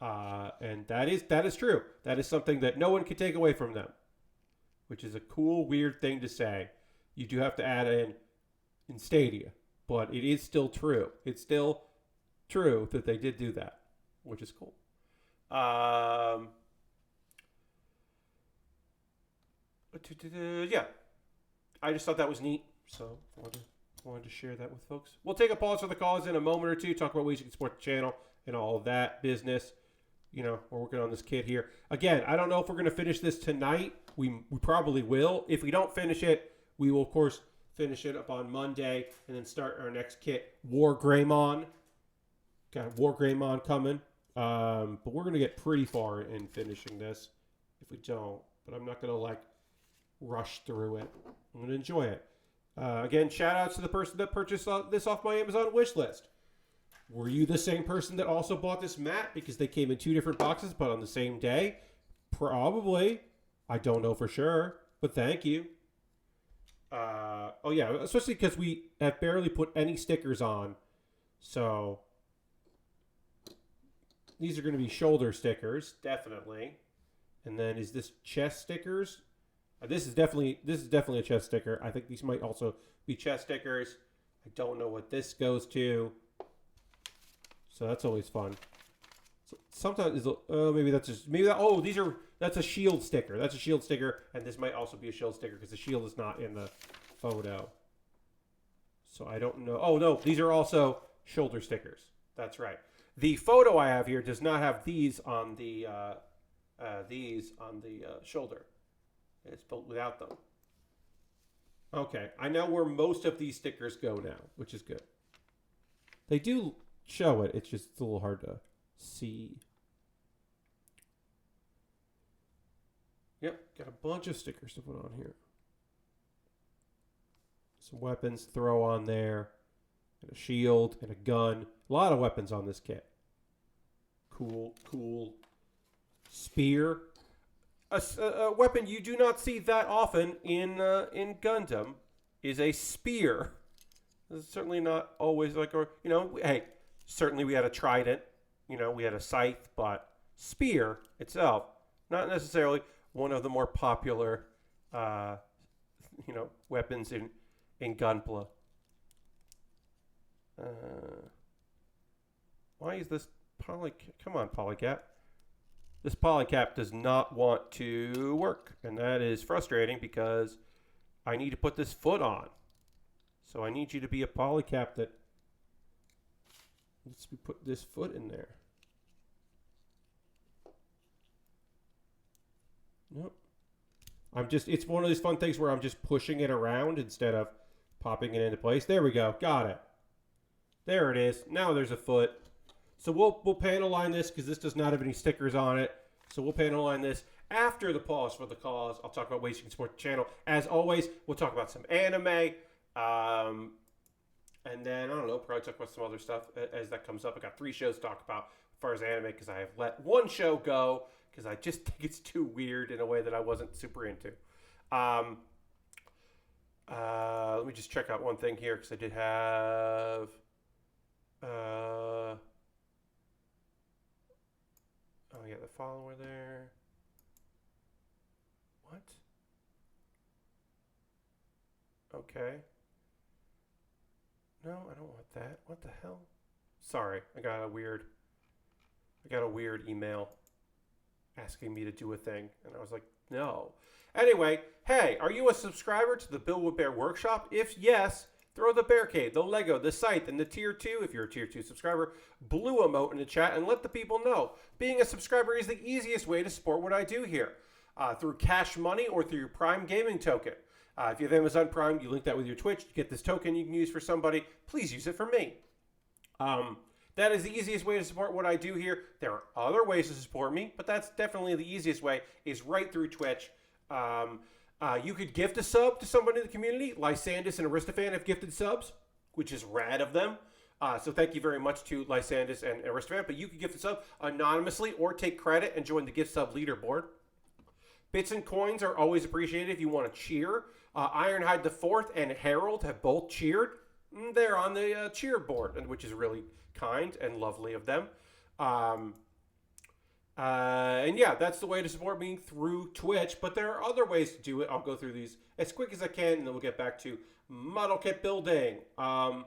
And that is true. That is something that no one can take away from them, which is a cool, weird thing to say. You do have to add in Stadia, but it is still true. It's still true that they did do that, which is cool. Yeah, I just thought that was neat, so wanted to share that with folks. We'll take a pause for the calls in a moment or two, talk about ways you can support the channel and all of that business. You know, we're working on this kit here. Again, I don't know if we're going to finish this tonight. We probably will. If we don't finish it, we will, of course, finish it up on Monday and then start our next kit, War Greymon. Got War Greymon coming. But we're going to get pretty far in finishing this if we don't. But I'm not going to, rush through it. I'm going to enjoy it. Again, shout outs to the person that purchased this off my Amazon wish list. Were you the same person that also bought this mat because they came in 2 different boxes but on the same day? Probably. I don't know for sure, but thank you. Oh yeah, especially because we have barely put any stickers on. So these are going to be shoulder stickers, definitely. And then is this chest stickers? This is definitely a chest sticker. I think these might also be chest stickers. I don't know what this goes to. So that's always fun. So sometimes that's a shield sticker. That's a shield sticker, and this might also be a shield sticker because the shield is not in the photo. So I don't know. Oh no, these are also shoulder stickers. That's right. The photo I have here does not have these on the shoulder. It's built without them. Okay, I know where most of these stickers go now, which is good. They do show it. It's just a little hard to see. Yep, got a bunch of stickers to put on here. Some weapons to throw on there. And a shield and a gun. A lot of weapons on this kit. Cool. Spear. A weapon you do not see that often in Gundam is a spear. It's certainly not always hey, certainly we had a trident, we had a scythe, but spear itself, not necessarily one of the more popular, weapons in Gunpla. Why is this come on, Polycap. This polycap does not want to work, and that is frustrating because I need to put this foot on. So I need you to be a polycap that lets me put this foot in there. Nope. It's one of those fun things where I'm just pushing it around instead of popping it into place. There we go. Got it. There it is. Now there's a foot. So we'll panel line this because this does not have any stickers on it. So we'll panel line this after the pause for the cause. I'll talk about ways you can support the channel. As always, we'll talk about some anime. And then, I don't know, probably talk about some other stuff as that comes up. I got 3 shows to talk about as far as anime because I have let one show go because I just think it's too weird in a way that I wasn't super into. Let me just check out one thing here because I did have... Oh, yeah, the follower there. What? Okay. No, I don't want that. What the hell? Sorry, I got a weird email asking me to do a thing, and I was like, no. Anyway, hey, are you a subscriber to the Bill with Bear Workshop? If yes, throw the Bearcade, the Lego, the Scythe, and the Tier 2, if you're a Tier 2 subscriber, blue emote in the chat and let the people know. Being a subscriber is the easiest way to support what I do here. Through Cash Money or through your Prime Gaming token. If you have Amazon Prime, you link that with your Twitch. You get this token you can use for somebody. Please use it for me. That is the easiest way to support what I do here. There are other ways to support me, but that's definitely the easiest way, is right through Twitch. You could gift a sub to someone in the community. Lysandus and Aristophan have gifted subs, which is rad of them. So thank you very much to Lysandus and Aristophan. But you could gift a sub anonymously or take credit and join the gift sub leaderboard. Bits and coins are always appreciated if you want to cheer. Ironhide the Fourth and Harold have both cheered. They're on the cheer board, which is really kind and lovely of them. And yeah, that's the way to support me through Twitch, but there are other ways to do it. I'll go through these as quick as I can, and then we'll get back to model kit building. I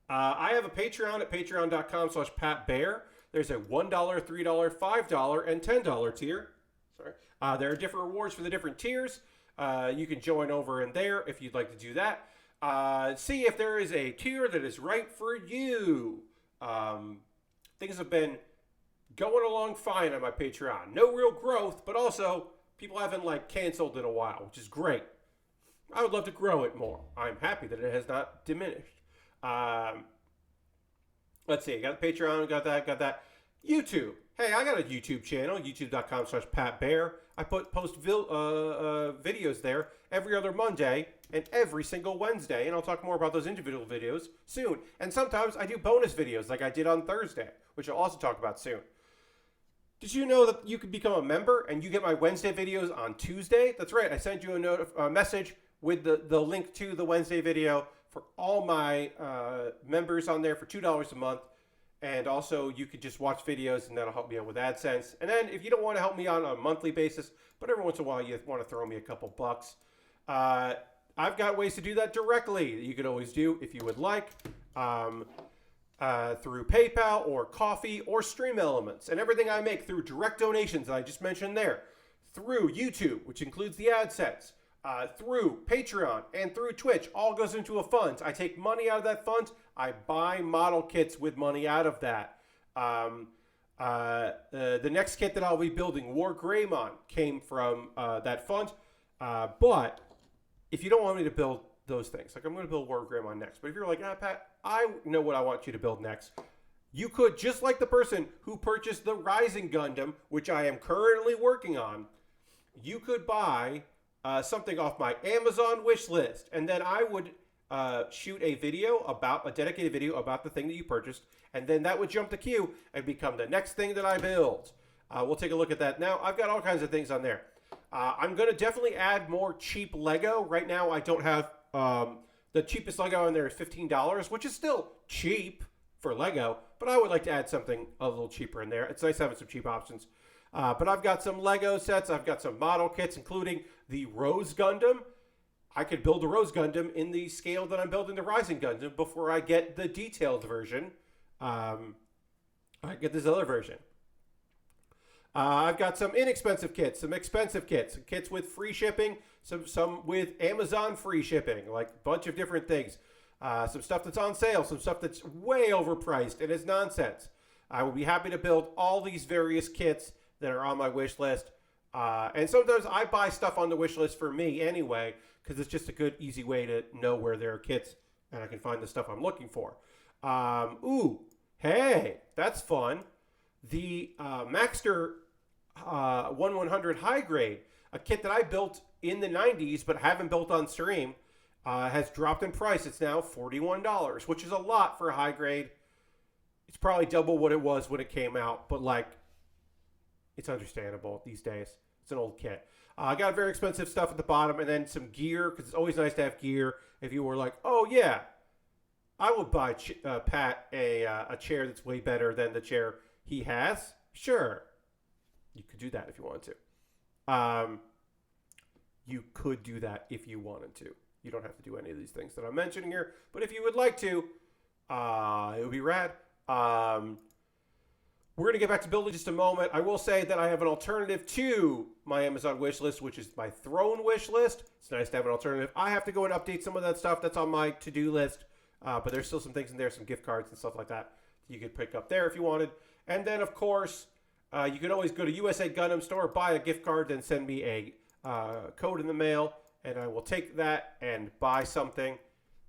have a Patreon at patreon.com/PatBaer. There's a $1, $3, $5, and $10 tier. Sorry. There are different rewards for the different tiers. You can join over in there if you'd like to do that. See if there is a tier that is right for you. Things have been going along fine on my Patreon. No real growth, but also people haven't canceled in a while, which is great. I would love to grow it more. I'm happy that it has not diminished. Let's see. Got the Patreon, got that. YouTube. Hey, I got a YouTube channel, youtube.com/PatBaer. I post videos there every other Monday and every single Wednesday, and I'll talk more about those individual videos soon. And sometimes I do bonus videos like I did on Thursday, which I'll also talk about soon. Did you know that you could become a member and you get my Wednesday videos on Tuesday? That's right. I sent you a message with the link to the Wednesday video for all my members on there for $2 a month. And also, you could just watch videos, and that'll help me out with AdSense. And then, if you don't want to help me out on a monthly basis, but every once in a while you want to throw me a couple bucks, I've got ways to do that directly that you could always do if you would like, through PayPal or Coffee or Stream Elements. And everything I make through direct donations that I just mentioned there, through YouTube, which includes the AdSense, through Patreon and through Twitch, all goes into a fund. I take money out of that fund. I buy model kits with money out of that. The next kit that I'll be building, War Greymon, came from that fund. But if you don't want me to build those things, like I'm going to build War Greymon next. But if you're like, Pat, I know what I want you to build next. You could, just like the person who purchased the Rising Gundam, which I am currently working on, you could buy something off my Amazon wish list, and then I would shoot a dedicated video about the thing that you purchased, and then that would jump the queue and become the next thing that I build. We'll take a look at that now. I've got all kinds of things on there. I'm going to definitely add more cheap Lego. Right now, I don't have the cheapest Lego on there is $15, which is still cheap for Lego, but I would like to add something a little cheaper in there. It's nice having some cheap options. But I've got some Lego sets. I've got some model kits, including the Rose Gundam. I could build a Rose Gundam in the scale that I'm building the Rising Gundam before I get the detailed version. I get this other version. I've got some inexpensive kits, some expensive kits, kits with free shipping, some with Amazon free shipping, like a bunch of different things. Some stuff that's on sale, some stuff that's way overpriced and is nonsense. I will be happy to build all these various kits that are on my wish list. And sometimes I buy stuff on the wish list for me anyway, because it's just a good, easy way to know where there are kits and I can find the stuff I'm looking for. Hey, that's fun. The Maxter 1/100 high grade, a kit that I built in the 90s but haven't built on stream, has dropped in price. It's now $41, which is a lot for a high grade. It's probably double what it was when it came out, but it's understandable these days. It's an old kit. I got very expensive stuff at the bottom, and then some gear, because it's always nice to have gear. If you were like, oh yeah, I would buy Pat a chair that's way better than the chair he has. Sure, you could do that if you wanted to. You could do that if you wanted to. You don't have to do any of these things that I'm mentioning here, but if you would like to, it would be rad. We're going to get back to building in just a moment. I will say that I have an alternative to my Amazon wish list, which is my Throne wish list. It's nice to have an alternative. I have to go and update some of that stuff that's on my to-do list, but there's still some things in there, some gift cards and stuff like that you could pick up there if you wanted. And then, of course, you could always go to USA Gundam Store, buy a gift card, and send me a code in the mail, and I will take that and buy something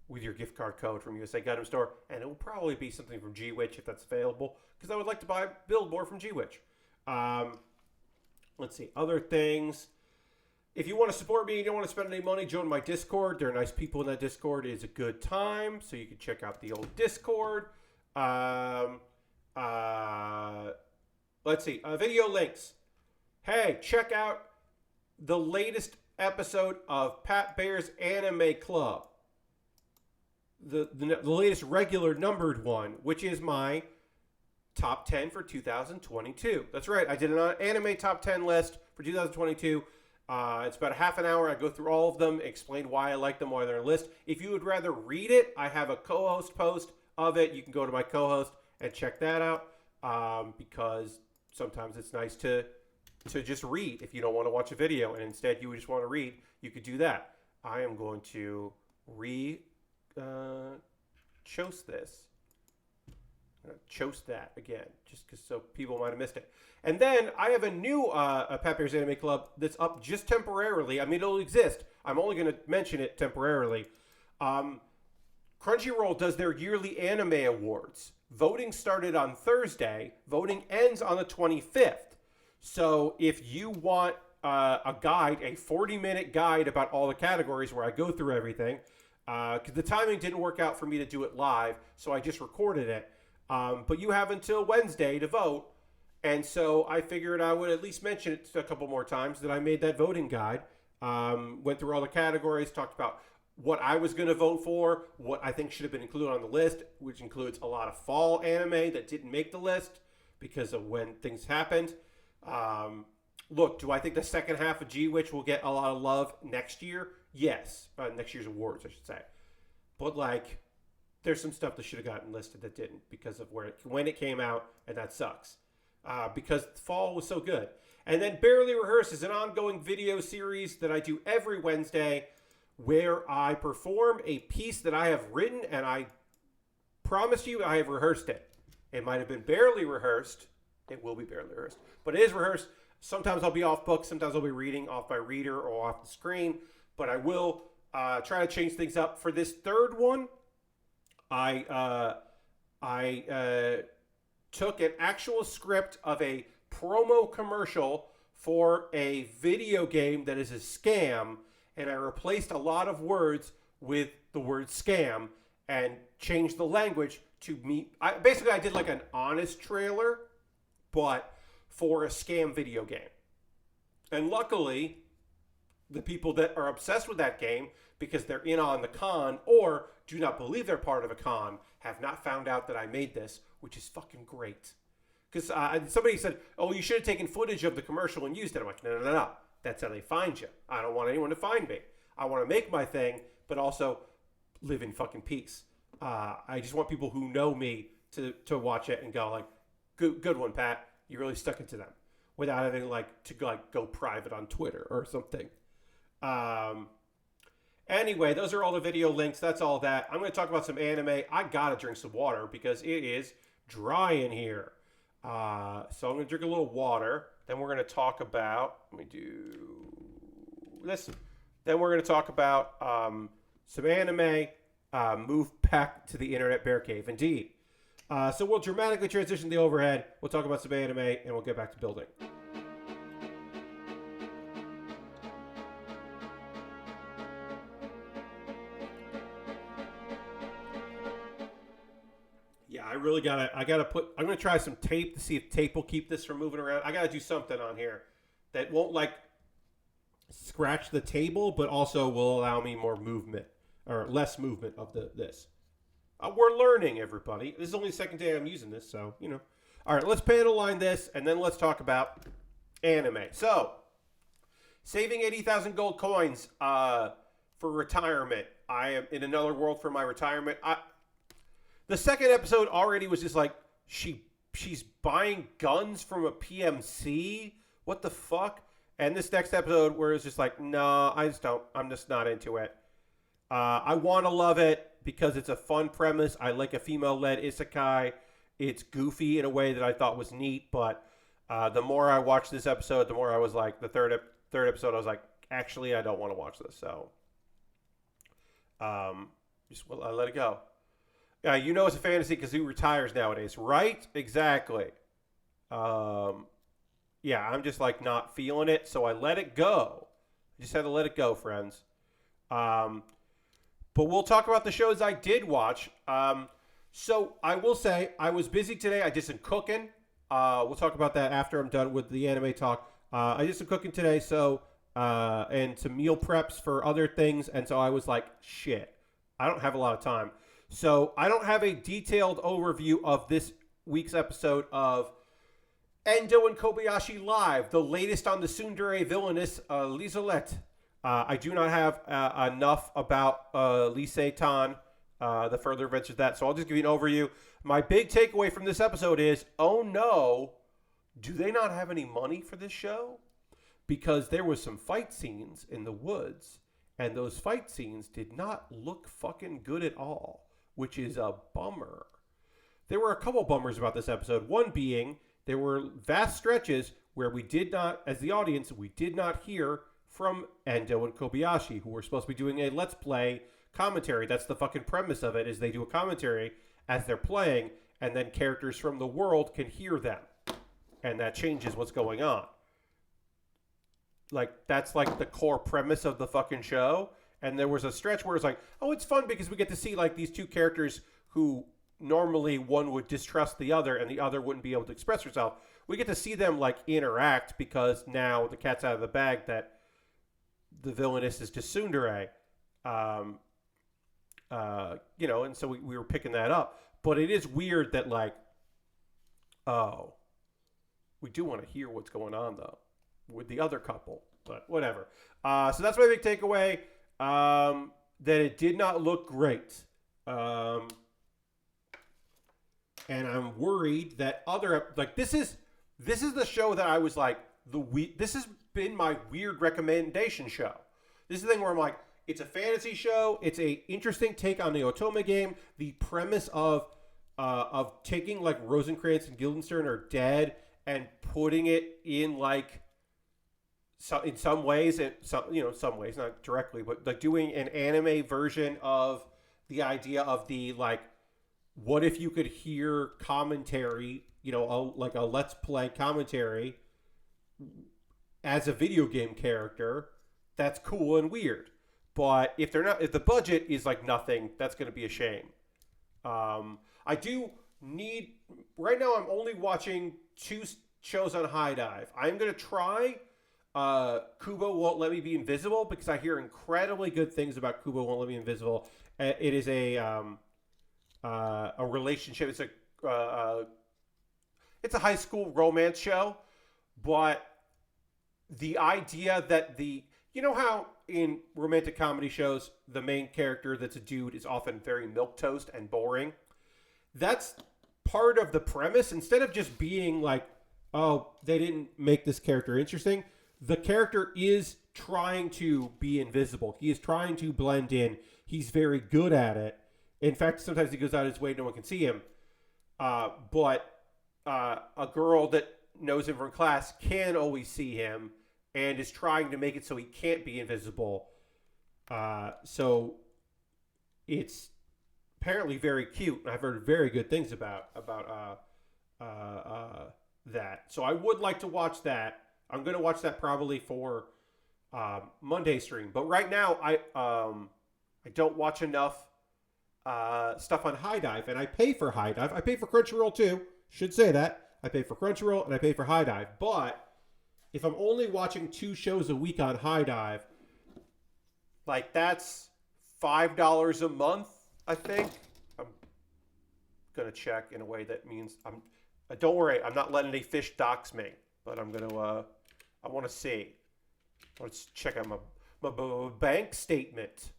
with your gift card code from USA Gundam Store, and it will probably be something from G-Witch if that's available, because I would like to build more from G-Witch. Let's see, other things. If you want to support me and you don't want to spend any money, join my Discord. There are nice people in that Discord. It is a good time, so you can check out the old Discord. Let's see, video links. Hey, check out the latest episode of Pat Baer's Anime Club. The latest regular numbered one, which is my top 10 for 2022. That's right, I did an anime top 10 list for 2022. It's about a half an hour. I go through all of them, explain why I like them, why they're on the list. If you would rather read it, I have a co-host post of it. You can go to my co-host and check that out, because sometimes it's nice to just read if you don't want to watch a video, and instead you just want to read. You could do that. I am going to chose this. Chose that again, just because so people might have missed it. And then I have a new Pat Baer's Anime Club that's up just temporarily. I mean, it'll exist. I'm only going to mention it temporarily. Crunchyroll does their yearly anime awards. Voting started on Thursday. Voting ends on the 25th. So if you want a guide, a 40-minute guide about all the categories where I go through everything, because the timing didn't work out for me to do it live, so I just recorded it. But you have until Wednesday to vote. And so I figured I would at least mention it a couple more times that I made that voting guide. Went through all the categories, talked about what I was going to vote for, what I think should have been included on the list, which includes a lot of fall anime that didn't make the list because of when things happened. Look, do I think the second half of G-Witch will get a lot of love next year? Yes. Next year's awards, I should say. But, like, there's some stuff that should have gotten listed that didn't because of when it came out, and that sucks. Because fall was so good. And then Baerly Rehearsed is an ongoing video series that I do every Wednesday where I perform a piece that I have written, and I promise you I have rehearsed it. It might have been barely rehearsed. It will be barely rehearsed. But it is rehearsed. Sometimes I'll be off book. Sometimes I'll be reading off my reader or off the screen. But I will try to change things up. For this third one, I took an actual script of a promo commercial for a video game that is a scam, and I replaced a lot of words with the word scam and changed the language to meet. I did like an honest trailer, but for a scam video game. And luckily, the people that are obsessed with that game because they're in on the con or do not believe they're part of a con have not found out that I made this, which is fucking great. Because somebody said, oh, you should have taken footage of the commercial and used it. I'm like, no. That's how they find you. I don't want anyone to find me. I want to make my thing, but also live in fucking peace. I just want people who know me to watch it and go like, good one, Pat. You really stuck it to them without having to go private on Twitter or something. Anyway, those are all the video links. That's all that. I'm going to talk about some anime. I got to drink some water because it is dry in here. So I'm going to drink a little water. Then we're going to talk about, let me do this. Then we're going to talk about some anime, move back to the internet bear cave. Indeed. So we'll dramatically transition the overhead. We'll talk about some anime, and we'll get back to building. Yeah, I'm going to try some tape to see if tape will keep this from moving around. I gotta do something on here that won't scratch the table, but also will allow me more movement or less movement of this. We're learning, everybody. This is only the second day I'm using this, so, All right, let's panel line this, and then let's talk about anime. So, saving 80,000 gold coins for retirement. I am in another world for my retirement. The second episode already was just like, she's buying guns from a PMC? What the fuck? And this next episode where it's just like, no, I'm just not into it. I want to love it because it's a fun premise. I like a female-led isekai. It's goofy in a way that I thought was neat, but the more I watched this episode, the more I was like, the third episode, I was like, actually, I don't want to watch this. So, Just well, I let it go. You know it's a fantasy because he retires nowadays, right? Exactly. Um, yeah, I'm just like not feeling it, so I let it go. I just had to let it go, friends. Um, but we'll talk about the shows I did watch. So I will say I was busy today. I did some cooking. We'll talk about that after I'm done with the anime talk. I did some cooking today, so and some meal preps for other things, and so I was like, shit, I don't have a lot of time. So I don't have a detailed overview of this week's episode of Endo and Kobayashi Live, the latest on the Tsundere Villainess, Lieselotte. I do not have enough about Lieselotte, the further events of that, so I'll just give you an overview. My big takeaway from this episode is, oh no, do they not have any money for this show? Because there was some fight scenes in the woods, and those fight scenes did not look fucking good at all, which is a bummer. There were a couple bummers about this episode. One being, there were vast stretches where we did not, as the audience, we did not hear from Endo and Kobayashi, who were supposed to be doing a Let's Play commentary. That's the fucking premise of it, is they do a commentary as they're playing, and then characters from the world can hear them. And that changes what's going on. Like, that's like the core premise of the fucking show. And there was a stretch where it's like, oh, it's fun because we get to see like these two characters who normally one would distrust the other and the other wouldn't be able to express herself. We get to see them like interact because now the cat's out of the bag that the villainess is just Tsundere. And so we were picking that up. But it is weird that like, oh, we do want to hear what's going on though with the other couple, but whatever. So that's my big takeaway. That it did not look great. And I'm worried that this is the show that I was like, this has been my weird recommendation show. This is the thing where I'm like, it's a fantasy show. It's a interesting take on the Otome game. The premise of taking like Rosencrantz and Guildenstern are dead and putting it in like, so in some ways, some ways, not directly, but like doing an anime version of the idea of the like, what if you could hear commentary, like a Let's Play commentary as a video game character? That's cool and weird. But if the budget is like nothing, that's going to be a shame. I do need, right now I'm only watching 2 shows on High Dive. I'm going to try Kubo Won't Let Me Be Invisible because I hear incredibly good things about Kubo Won't Let Me Be Invisible. It is a relationship. It's a high school romance show, but the idea that you know how in romantic comedy shows the main character that's a dude is often very milquetoast and boring. That's part of the premise. Instead of just being like, oh, they didn't make this character interesting, the character is trying to be invisible. He is trying to blend in. He's very good at it. In fact, sometimes he goes out of his way, no one can see him. But a girl that knows him from class can always see him and is trying to make it so he can't be invisible. So it's apparently very cute. I've heard very good things about that. So I would like to watch that. I'm going to watch that probably for Monday stream. But right now, I don't watch enough stuff on High Dive, and I pay for High Dive. I pay for Crunchyroll too. Should say that. I pay for Crunchyroll and I pay for High Dive. But if I'm only watching 2 shows a week on High Dive, like that's $5 a month, I think. I'm gonna check in a way that means don't worry, I'm not letting any fish dox me, but I'm gonna I want to see. Let's check out my bank statement.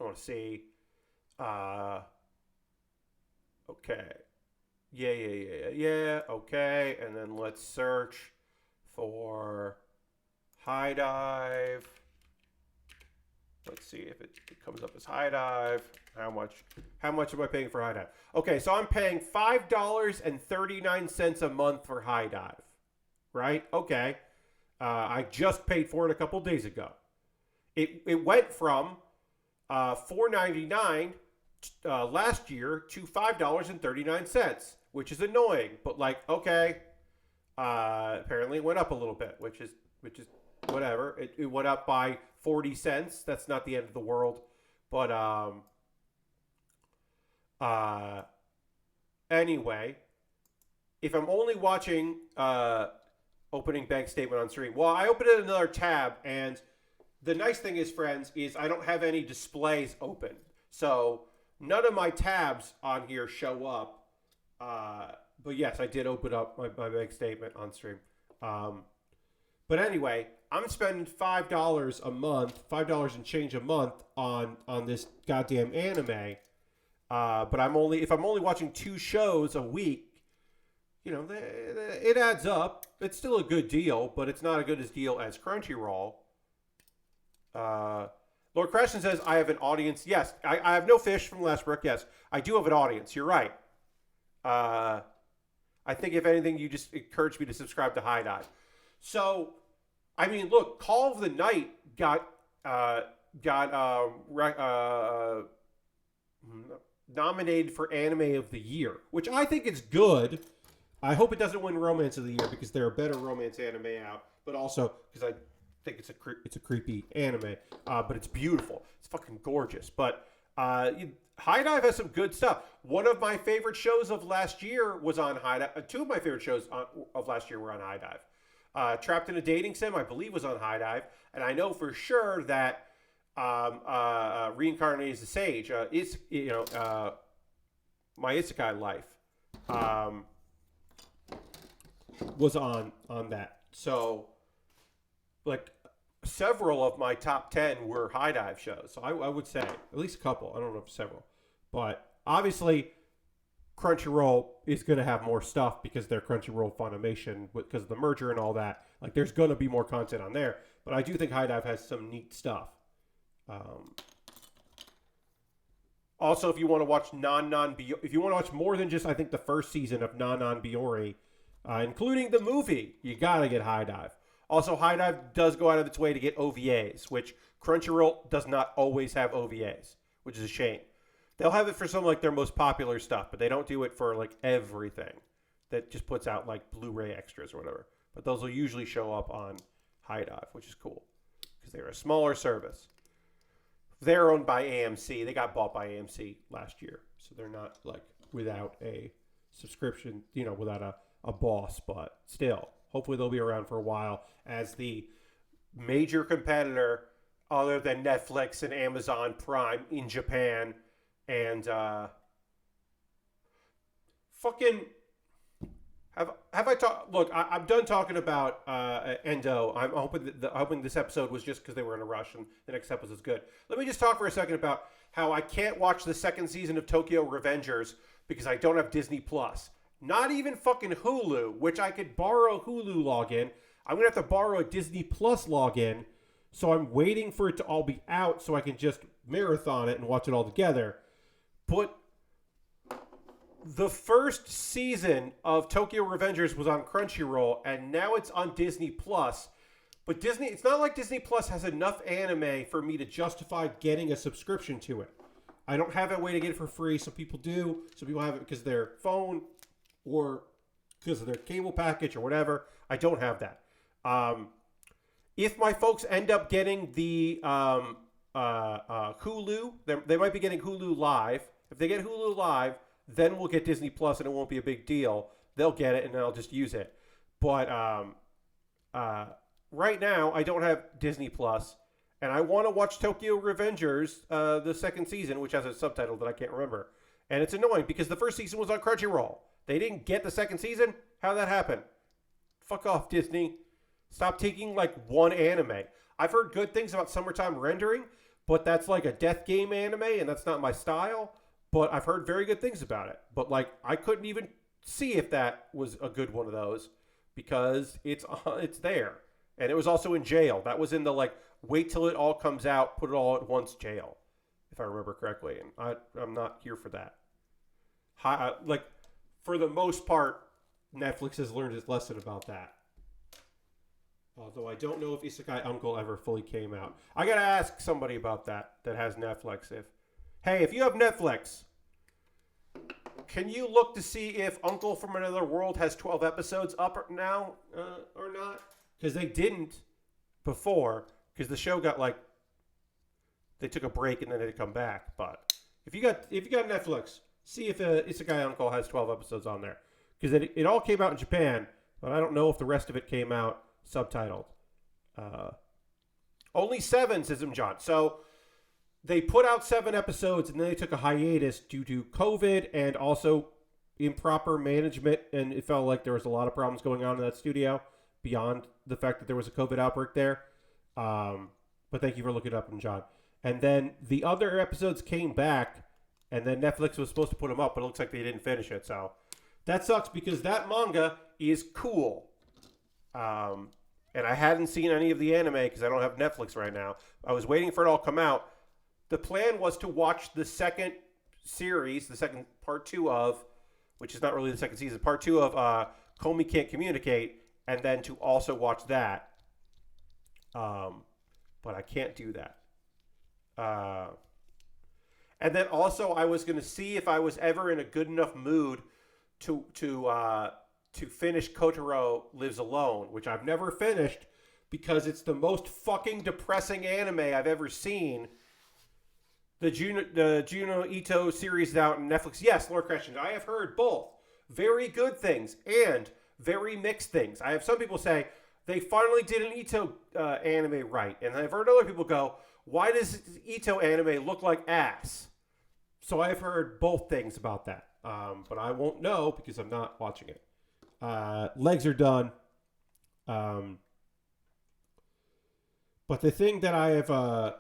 I want to see. Okay. Yeah. Okay, and then let's search for High Dive. Let's see if it comes up as High Dive. How much am I paying for High Dive? Okay, so I'm paying $5.39 a month for High Dive. Right? Okay. I just paid for it a couple days ago. It went from $4.99 last year to $5.39, which is annoying. But like, okay, apparently it went up a little bit, which is whatever. It went up by 40 cents. That's not the end of the world. But anyway, if I'm only watching opening bank statement on stream, well, I opened another tab, and the nice thing is, friends, is I don't have any displays open. So none of my tabs on here show up. But yes, I did open up my bank statement on stream. But anyway, I'm spending $5 a month, $5 and change a month on this goddamn anime. But if I'm only watching 2 shows a week, you know, it adds up. It's still a good deal, but it's not as good a deal as Crunchyroll. Lord Creston says, I have an audience. Yes, I have no fish from Westbrook. Yes, I do have an audience. You're right. I think, if anything, you just encouraged me to subscribe to High Dive. So, I mean, look, Call of the Night got nominated for Anime of the Year, which I think is good. I hope it doesn't win Romance of the Year because there are better romance anime out, but also because I think it's a creepy anime, but it's beautiful. It's fucking gorgeous. But High Dive has some good stuff. One of my favorite shows of last year was on High Dive. 2 of my favorite shows of last year were on High Dive. Trapped in a Dating Sim, I believe, was on High Dive, and I know for sure that Reincarnated as a Sage is, my Isekai Life was on that. So, like, several of my top 10 were High Dive shows. So I would say at least a couple. I don't know if several, but obviously Crunchyroll is going to have more stuff because they're Crunchyroll Funimation, because of the merger and all that. Like, there's going to be more content on there, but I do think High Dive has some neat stuff. Also, if you want to watch if you want to watch more than just, I think, the first season of Non Biori, including the movie, you gotta get High Dive. Also, High Dive does go out of its way to get OVAs, which Crunchyroll does not always have OVAs, which is a shame. They'll have it for some, like, their most popular stuff, but they don't do it for, like, everything that just puts out, like, Blu-ray extras or whatever. But those will usually show up on High Dive, which is cool because they're a smaller service. They're owned by AMC. They got bought by AMC last year, so they're not, like, without a subscription, without a boss, but still, hopefully they'll be around for a while as the major competitor other than Netflix and Amazon Prime in Japan. And fucking have I talked? Look, I'm done talking about Endo. I'm hoping this episode was just because they were in a rush and the next episode is good. Let me just talk for a second about how I can't watch the second season of Tokyo Revengers because I don't have Disney Plus. Not even fucking Hulu, which I could borrow Hulu login. I'm going to have to borrow a Disney Plus login. So I'm waiting for it to all be out so I can just marathon it and watch it all together. But the first season of Tokyo Revengers was on Crunchyroll, and now it's on Disney Plus. But it's not like Disney Plus has enough anime for me to justify getting a subscription to it. I don't have a way to get it for free. Some people do. Some people have it because of their phone or because of their cable package or whatever. I don't have that. If my folks end up getting the Hulu, they might be getting Hulu Live. If they get Hulu Live, then we'll get Disney Plus and it won't be a big deal. They'll get it and I'll just use it. But right now, I don't have Disney Plus, and I want to watch Tokyo Revengers, the second season, which has a subtitle that I can't remember. And it's annoying because the first season was on Crunchyroll. They didn't get the second season? How'd that happen? Fuck off, Disney. Stop taking, like, one anime. I've heard good things about Summertime Rendering, but that's like a death game anime, and that's not my style. But I've heard very good things about it. But, like, I couldn't even see if that was a good one of those because it's there. And it was also in jail. That was in the, like, wait till it all comes out, put it all at once jail, if I remember correctly. And I'm not here for that. For the most part, Netflix has learned its lesson about that. Although I don't know if Isekai Uncle ever fully came out. I gotta ask somebody about that has Netflix. If you have Netflix, can you look to see if Uncle from Another World has 12 episodes up now or not? Because they didn't before, because the show got they took a break and then they come back. But if you got Netflix, see if Isekai Uncle has 12 episodes on there, because it all came out in Japan, but I don't know if the rest of it came out subtitled. Only 7, says John. So they put out 7 episodes and then they took a hiatus due to COVID and also improper management, and it felt like there was a lot of problems going on in that studio beyond the fact that there was a COVID outbreak there. But thank you for looking it up, John. And then the other episodes came back, and then Netflix was supposed to put them up, but it looks like they didn't finish it. So that sucks, because that manga is cool. And I hadn't seen any of the anime because I don't have Netflix right now. I was waiting for it all to come out. The plan was to watch the second series, the second part 2 of, which is not really the second season, part 2 of Komi Can't Communicate, and then to also watch that. But I can't do that. And then also I was going to see if I was ever in a good enough mood to finish Kotaro Lives Alone, which I've never finished because it's the most fucking depressing anime I've ever seen. The Juno Ito series is out on Netflix. Yes, Lord Christian, I have heard both very good things and very mixed things. I have some people say they finally did an Ito anime right, and I've heard other people go, why does Ito anime look like ass? So I've heard both things about that, but I won't know because I'm not watching it. Legs are done. But the thing that I have,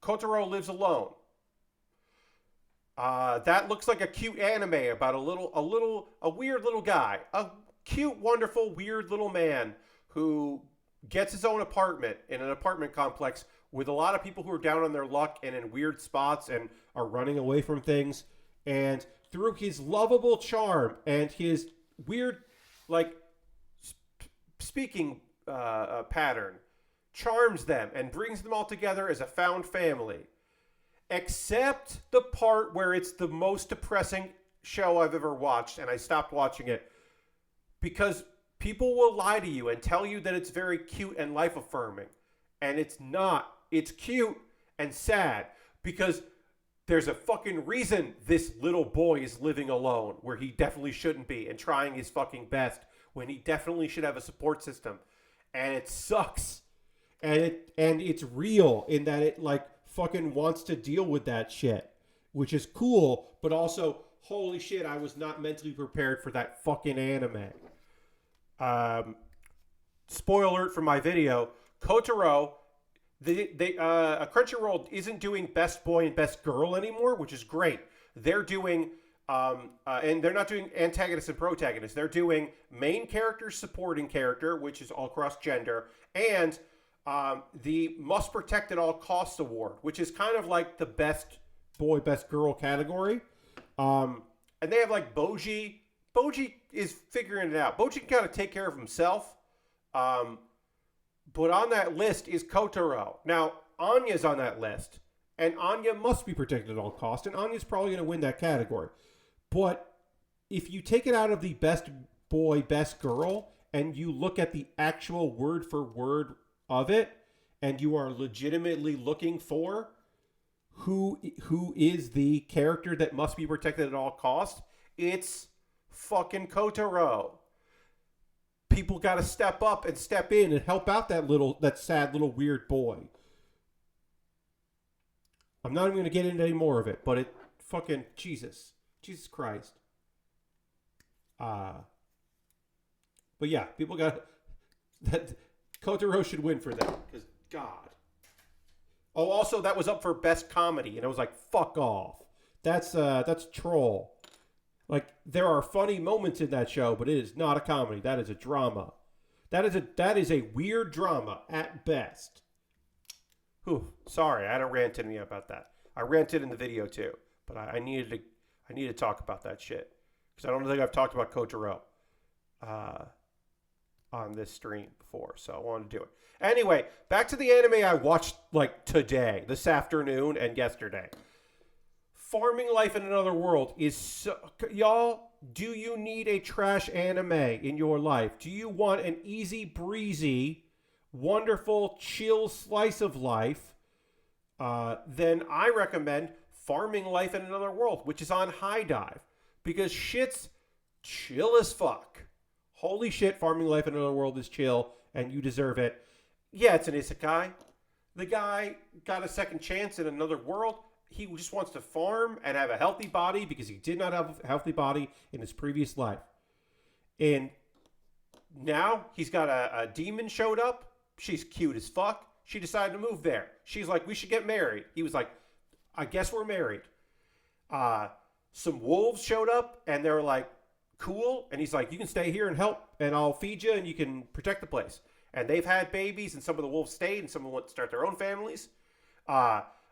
Kotaro Lives Alone. That looks like a cute anime about a weird little guy, a cute, wonderful, weird little man who gets his own apartment in an apartment complex with a lot of people who are down on their luck and in weird spots and are running away from things. And through his lovable charm and his weird, speaking pattern, charms them and brings them all together as a found family. Except the part where it's the most depressing show I've ever watched, and I stopped watching it because people will lie to you and tell you that it's very cute and life-affirming. And it's not. It's cute and sad because there's a fucking reason this little boy is living alone where he definitely shouldn't be and trying his fucking best when he definitely should have a support system. And it sucks. And it's real in that it fucking wants to deal with that shit, which is cool, but also holy shit, I was not mentally prepared for that fucking anime. Spoiler alert for my video, Kotaro, Crunchyroll isn't doing Best Boy and Best Girl anymore, which is great. They're doing, and they're not doing antagonist and protagonist. They're doing main character, supporting character, which is all cross gender, and the Must Protect at All Costs award, which is kind of like the Best Boy, Best Girl category. And they have Boji. Boji is figuring it out. Boji can kind of take care of himself. But on that list is Kotaro. Now, Anya's on that list. And Anya must be protected at all costs. And Anya's probably going to win that category. But if you take it out of the Best Boy, Best Girl, and you look at the actual word for word of it, and you are legitimately looking for who is the character that must be protected at all costs, it's fucking Kotaro. People got to step up and step in and help out that sad little weird boy. I'm not even going to get into any more of it, but it fucking Jesus Christ. But yeah, people got that. Kotaro should win for that because God. Oh, also that was up for Best Comedy, and I was like, fuck off. That's troll. There are funny moments in that show, but it is not a comedy. That is a drama. That is a weird drama at best. Whew, sorry, I had a rant in me about that. I ranted in the video too, but I needed to talk about that shit because I don't think I've talked about Kotaro. on this stream before, so I wanted to do it. Anyway, back to the anime I watched like today, this afternoon, and yesterday. Farming Life in Another World is so, y'all, do you need a trash anime in your life? Do you want an easy breezy, wonderful, chill slice of life? Then I recommend Farming Life in Another World, which is on High Dive, because shit's chill as fuck. Holy shit, Farming Life in Another World is chill, and you deserve it. Yeah, it's an isekai. The guy got a second chance in another world. He just wants to farm and have a healthy body because he did not have a healthy body in his previous life. And now he's got a demon showed up. She's cute as fuck. She decided to move there. She's like, we should get married. He was like, I guess we're married. Some wolves showed up and they were like, cool. And he's like, you can stay here and help and I'll feed you and you can protect the place. And they've had babies and some of the wolves stayed and some of them want to start their own families.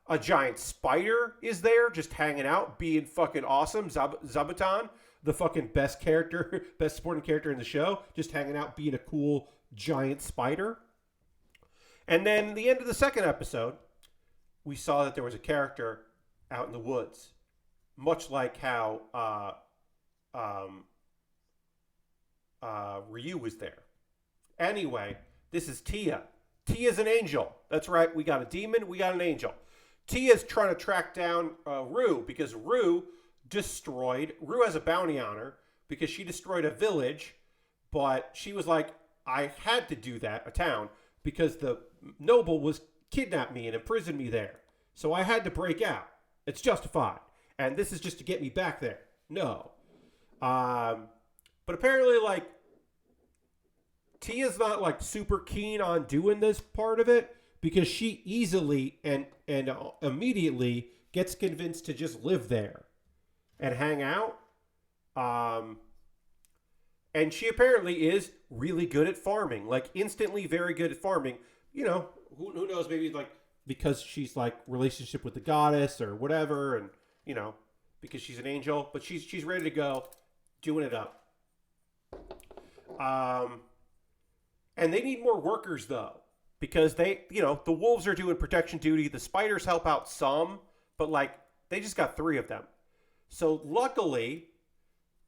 A giant spider is there just hanging out, being fucking awesome. Zabuton, the fucking best supporting character in the show, just hanging out, being a cool giant spider. And then the end of the second episode, we saw that there was a character out in the woods, much like how Ryu was there. Anyway, this is Tia. Tia's an angel. That's right. We got a demon. We got an angel. Tia's trying to track down Rue because Rue has a bounty on her because she destroyed a village, but she was like, I had to do that, a town, because the noble was kidnapped me and imprisoned me there. So I had to break out. It's justified. And this is just to get me back there. No. But apparently, like, Tia's not, like, super keen on doing this part of it because she easily and immediately gets convinced to just live there and hang out. And she apparently is really good at farming, like instantly very good at farming. You know, who knows, maybe like because she's like relationship with the goddess or whatever, and you know, because she's an angel, but she's ready to go, doing it up. And they need more workers though, because they, you know, the wolves are doing protection duty. The spiders help out some, but like they just got 3 of them. So luckily,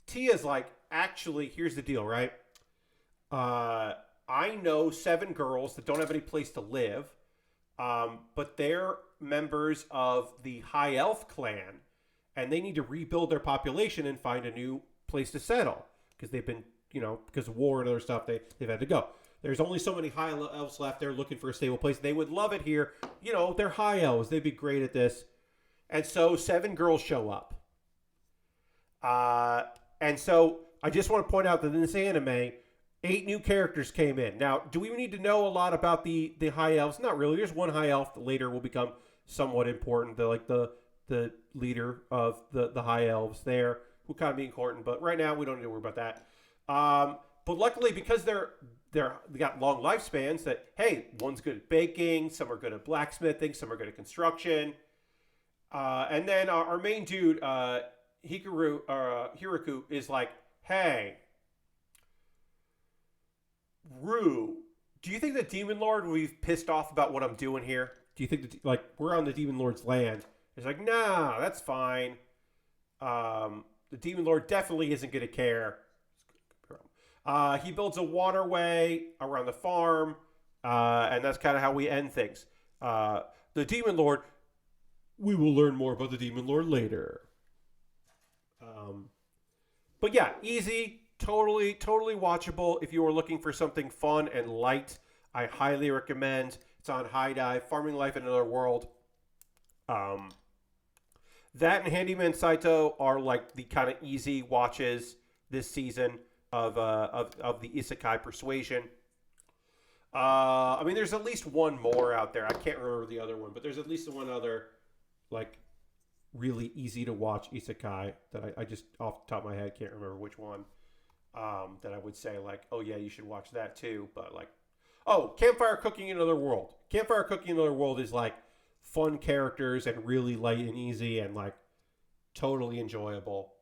Tia's like, actually, here's the deal, right? I know 7 girls that don't have any place to live, but they're members of the High Elf clan, and they need to rebuild their population and find a new place to settle because they've been, you know, because of war and other stuff, they've had to go. There's only so many High Elves left. They're looking for a stable place. They would love it here. You know, they're High Elves. They'd be great at this. And so 7 girls show up. And so I just want to point out that in this anime, 8 new characters came in. Now, do we need to know a lot about the High Elves? Not really. There's one High Elf that later will become somewhat important. The leader of the High Elves there will kind of be important. But right now, we don't need to worry about that. But luckily, because they got long lifespans, that, hey, one's good at baking, some are good at blacksmithing, some are good at construction. And then our main dude, Hiraku, is like, hey, Rue, do you think the Demon Lord will be pissed off about what I'm doing here? Do you think that, like, we're on the Demon Lord's land? He's like, nah, that's fine. The Demon Lord definitely isn't going to care. He builds a waterway around the farm, and that's kind of how we end things. The Demon Lord, we will learn more about the Demon Lord later. But yeah, easy, totally watchable. If you are looking for something fun and light, I highly recommend. It's on High Dive, Farming Life in Another World. That and Handyman Saito are like the kind of easy watches this season of the Isekai Persuasion. I mean, there's at least one more out there. I can't remember the other one, but there's at least one other, like, really easy to watch Isekai that I just off the top of my head can't remember which one. That I would say like, oh yeah, you should watch that too. But like, oh, Campfire Cooking in Another World. Campfire Cooking in Another World is like fun characters and really light and easy and like totally enjoyable.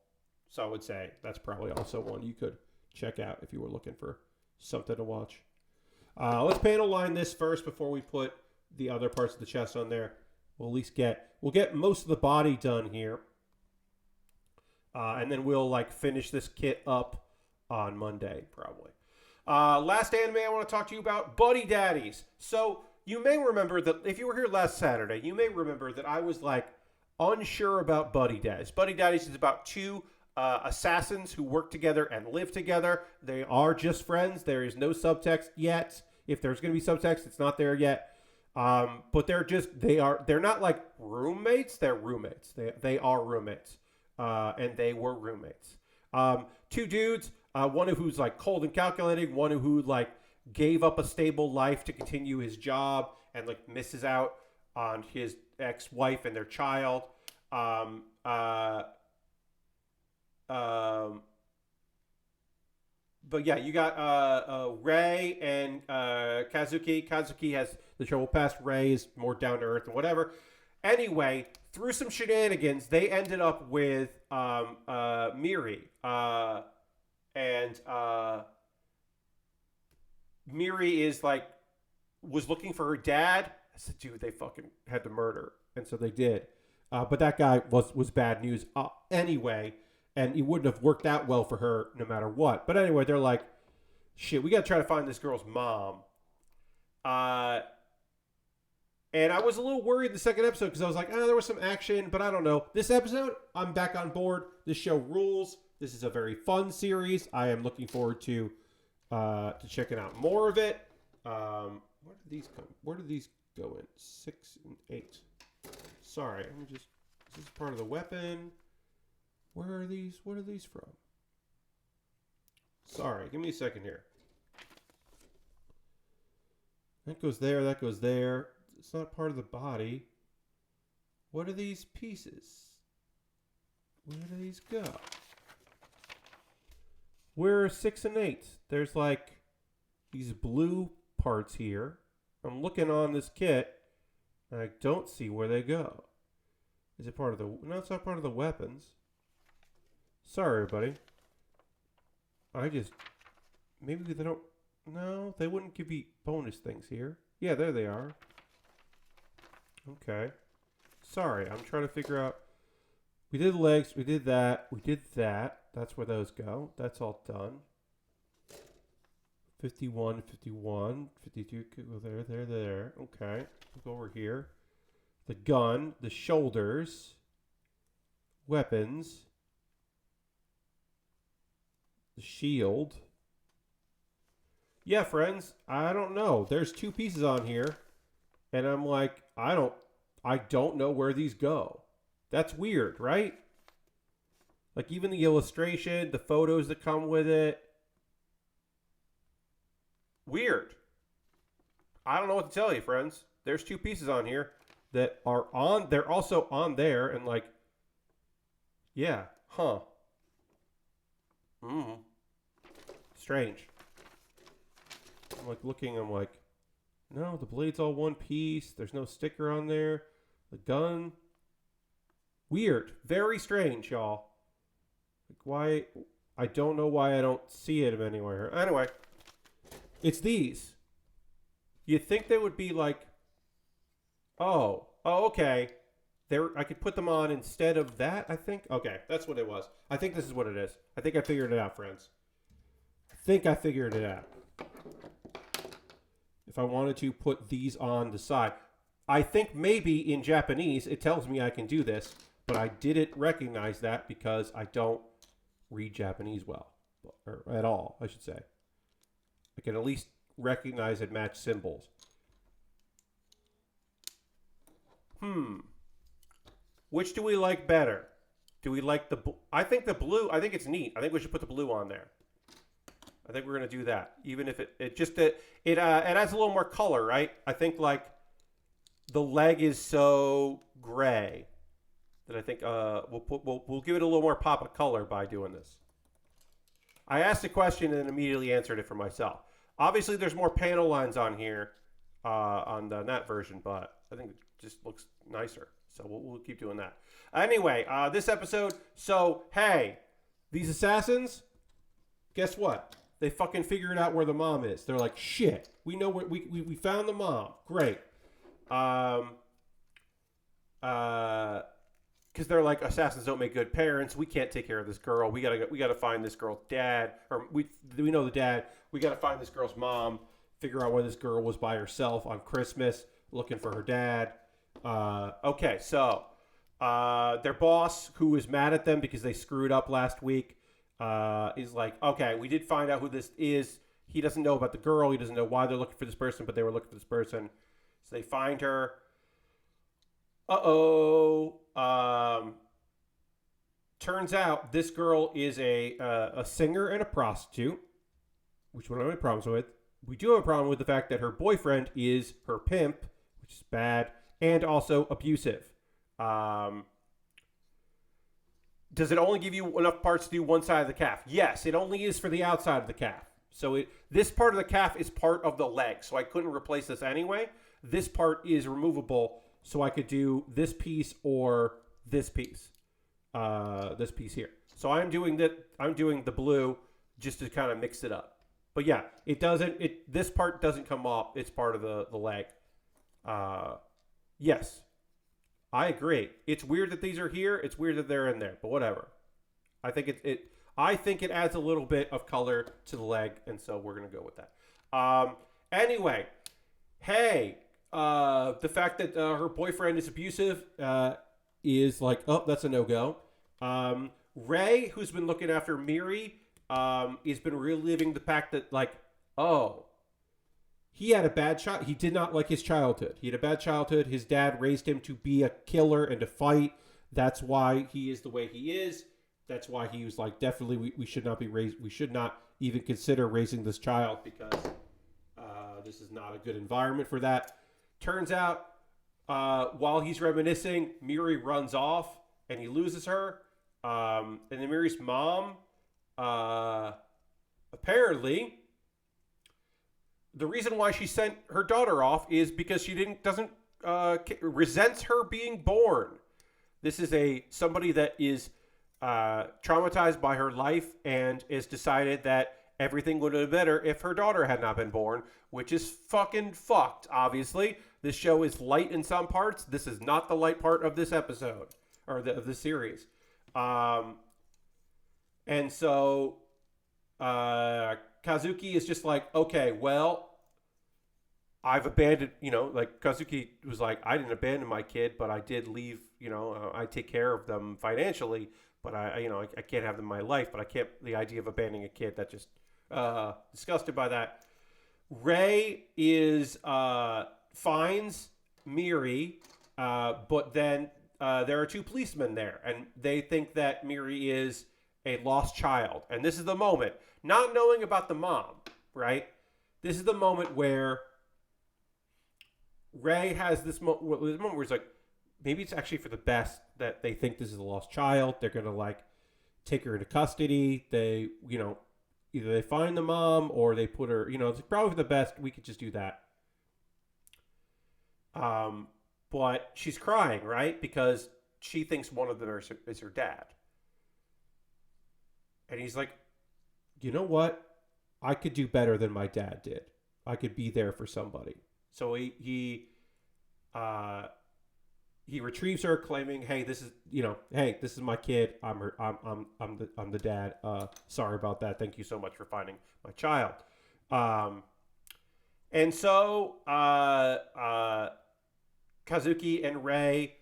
So I would say that's probably also one you could check out if you were looking for something to watch. Let's panel line this first before we put the other parts of the chest on there. We'll at least get most of the body done here. And then we'll like finish this kit up on Monday, probably. Last anime I want to talk to you about, Buddy Daddies. So you may remember that if you were here last Saturday, you may remember that I was like unsure about Buddy Daddies. Buddy Daddies is about two assassins who work together and live together. They are just friends. There is no subtext yet. If there's going to be subtext, it's not there yet. But they're not like roommates. They're roommates. They are roommates. And they were roommates. Two dudes, one who's like cold and calculating, one who like gave up a stable life to continue his job and like misses out on his ex-wife and their child. But yeah, you got Ray and Kazuki. Kazuki has the trouble past. Ray is more down to earth and whatever. Anyway, through some shenanigans, they ended up with Miri. And Miri is like, was looking for her dad. I said, dude, they fucking had to murder. And so they did. But that guy was bad news anyway. And it wouldn't have worked out well for her no matter what. But anyway, they're like, shit, we got to try to find this girl's mom. And I was a little worried the second episode because I was like, there was some action, but I don't know. This episode, I'm back on board. This show rules. This is a very fun series. I am looking forward to checking out more of it. Where did these come? Where did these go in? 6 and 8. Sorry, let me just. Is this part of the weapon? Where are these? What are these from? Sorry, give me a second here. That goes there. That goes there. It's not part of the body. What are these pieces? Where do these go? Where are 6 and 8? There's like these blue parts here. I'm looking on this kit and I don't see where they go. Is it part of the... No, it's not part of the weapons. Sorry, everybody. Maybe they don't... No, they wouldn't give me bonus things here. Yeah, there they are. Okay. Sorry, I'm trying to figure out... We did legs, we did that, we did that. That's where those go. That's all done. 51, 51, 52, go there. Okay, we'll go over here. The gun, the shoulders, weapons, the shield. Yeah, friends, I don't know. There's 2 pieces on here, and I'm like, I don't know where these go. That's weird, right? Like even the illustration, the photos that come with it. Weird. I don't know what to tell you, friends. There's 2 pieces on here that are on, they're also on there, and like, yeah, huh. Strange. I'm like looking, I'm like, no, the blade's all one piece. There's no sticker on there. The gun. Weird. Very strange, y'all. Like why, I don't know why I don't see it anywhere. Anyway, it's these. You'd think they would be like, oh, okay. I could put them on instead of that, I think. Okay, that's what it was. I think this is what it is. I think I figured it out, friends. I think I figured it out. If I wanted to put these on the side. I think maybe in Japanese it tells me I can do this, but I didn't recognize that because I don't read Japanese well. Or at all, I should say. I can at least recognize and match symbols. Which do we like better? Do we like the... I think the blue... I think it's neat. I think we should put the blue on there. I think we're going to do that. Even if it adds a little more color, right? I think like the leg is so gray that I think we'll give it a little more pop of color by doing this. I asked a question and immediately answered it for myself. Obviously, there's more panel lines on here on that version, but I think it just looks nicer. So we'll keep doing that. Anyway, this episode. So, hey, these assassins, guess what? They fucking figured out where the mom is. They're like, shit, we know where we found the mom. Great. Because they're like, assassins don't make good parents. We can't take care of this girl. We gotta find this girl's dad, or we know the dad. We gotta find this girl's mom. Figure out where this girl was by herself on Christmas, looking for her dad. Okay, so their boss, who is mad at them because they screwed up last week, is like, okay, we did find out who this is. He doesn't know about the girl. He doesn't know why they're looking for this person, but they were looking for this person. So they find her. Turns out this girl is a singer and a prostitute, which we don't have any problems with. We do have a problem with the fact that her boyfriend is her pimp, which is bad, and also abusive. Does it only give you enough parts to do one side of the calf? Yes, it only is for the outside of the calf. So this part of the calf is part of the leg, so I couldn't replace this anyway. This part is removable, so I could do this piece or this piece. This piece here. So I'm doing the blue just to kind of mix it up. But yeah, this part doesn't come off. It's part of the leg. Yes. I agree. It's weird that these are here. It's weird that they're in there, but whatever. I think I think it adds a little bit of color to the leg, and so we're gonna go with that. Anyway, hey, the fact that her boyfriend is abusive is like, oh, that's a no-go. Ray, who's been looking after Miri, has been reliving the fact that, like, oh, he had a bad child. He did not like his childhood. He had a bad childhood. His dad raised him to be a killer and to fight. That's why he is the way he is. That's why he was like, definitely we should not be raised. We should not even consider raising this child because this is not a good environment for that. Turns out, while he's reminiscing, Miri runs off and he loses her. And then Miri's mom, apparently, the reason why she sent her daughter off is because she resents her being born. This is somebody that is traumatized by her life and has decided that everything would have been better if her daughter had not been born, which is fucking fucked, obviously. This show is light in some parts. This is not the light part of this episode, or of this series. And so Kazuki is just like, okay, well, I've abandoned, like Kazuki was like, I didn't abandon my kid, but I did leave, I take care of them financially, but I can't have them in my life, but I can't, the idea of abandoning a kid, that just, disgusted by that. Ray finds Miri, but then there are two policemen there, and they think that Miri is a lost child. And this is the moment, not knowing about the mom, right? This is the moment where Ray has this moment where he's like, maybe it's actually for the best that they think this is a lost child. They're going to, like, take her into custody. They, either they find the mom or they put her, it's probably for the best. We could just do that. But she's crying, right? Because she thinks one of them is her dad. And he's like, you know what? I could do better than my dad did. I could be there for somebody. So he retrieves her, claiming, "Hey, this is my kid. I'm the dad. Sorry about that. Thank you so much for finding my child." And so Kazuki and Ray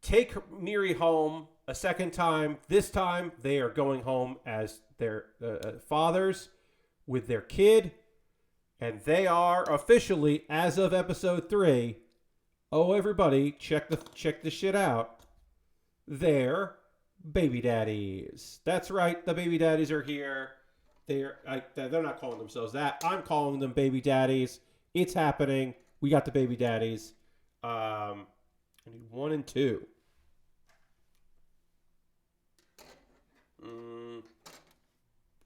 take Miri home a second time. This time, they are going home as their fathers with their kid. And they are officially, as of episode 3, oh, everybody, check this shit out. They're baby daddies. That's right, the baby daddies are here. They're not calling themselves that. I'm calling them baby daddies. It's happening. We got the baby daddies. I need 1 and 2.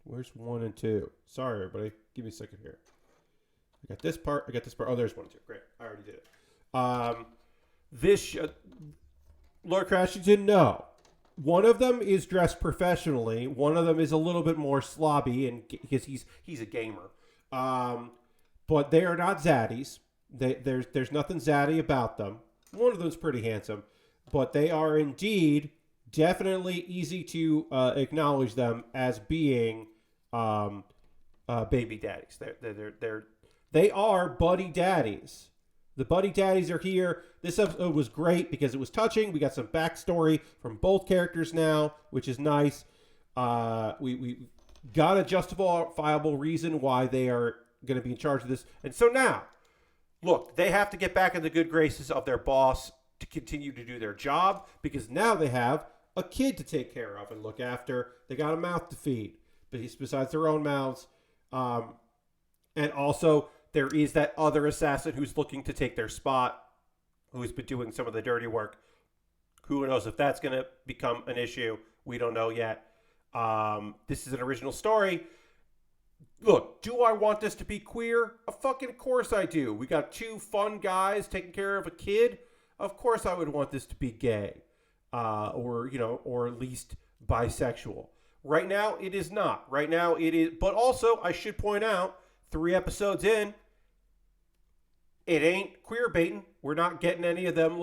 Where's 1 and 2? Sorry, everybody. Give me a second here. I got this part. Oh, there's 1 and 2. Great. I already did it. Lord Crashington, no. one of them is dressed professionally. One of them is a little bit more slobby, and because he's a gamer. But they are not zaddies. There's nothing zaddy about them. One of them's pretty handsome, but they are indeed definitely easy to acknowledge them as being baby daddies. They are buddy daddies. The buddy daddies are here. This episode was great because it was touching. We got some backstory from both characters now, which is nice. We got a justifiable reason why they are going to be in charge of this. And so now, look, they have to get back in the good graces of their boss to continue to do their job, because now they have a kid to take care of and look after. They got a mouth to feed, besides their own mouths. And also, there is that other assassin who's looking to take their spot, who's been doing some of the dirty work. Who knows if that's going to become an issue? We don't know yet. This is an original story. Look, do I want this to be queer? Of fucking course I do. We got two fun guys taking care of a kid. Of course I would want this to be gay. Or at least bisexual. Right now, it is not. Right now, it is. But also, I should point out, 3 episodes in, it ain't queer baiting. We're not getting any of them,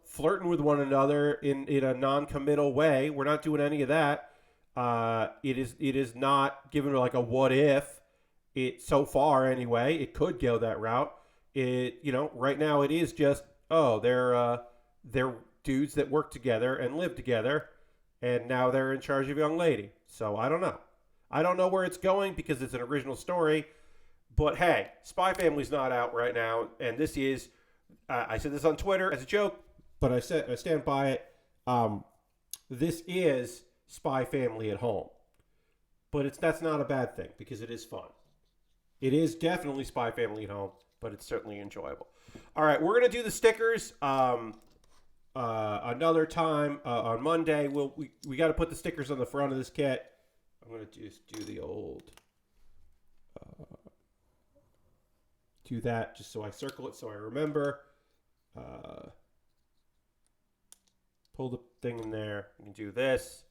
flirting with one another in a non-committal way. We're not doing any of that. It is not given like a what if. So far anyway, it could go that route. Right now it is just, they're dudes that work together and live together, and now they're in charge of a young lady. So I don't know. I don't know where it's going because it's an original story. But hey, Spy Family's not out right now, and this is, I said this on Twitter as a joke, but I stand by it. This is Spy Family at home. But that's not a bad thing because it is fun. It is definitely Spy Family at home, but it's certainly enjoyable. All right, we're going to do the stickers another time on Monday. We got to put the stickers on the front of this kit. I'm going to just do the old... do that just so I circle it so I remember. Pull the thing in there. We can do this.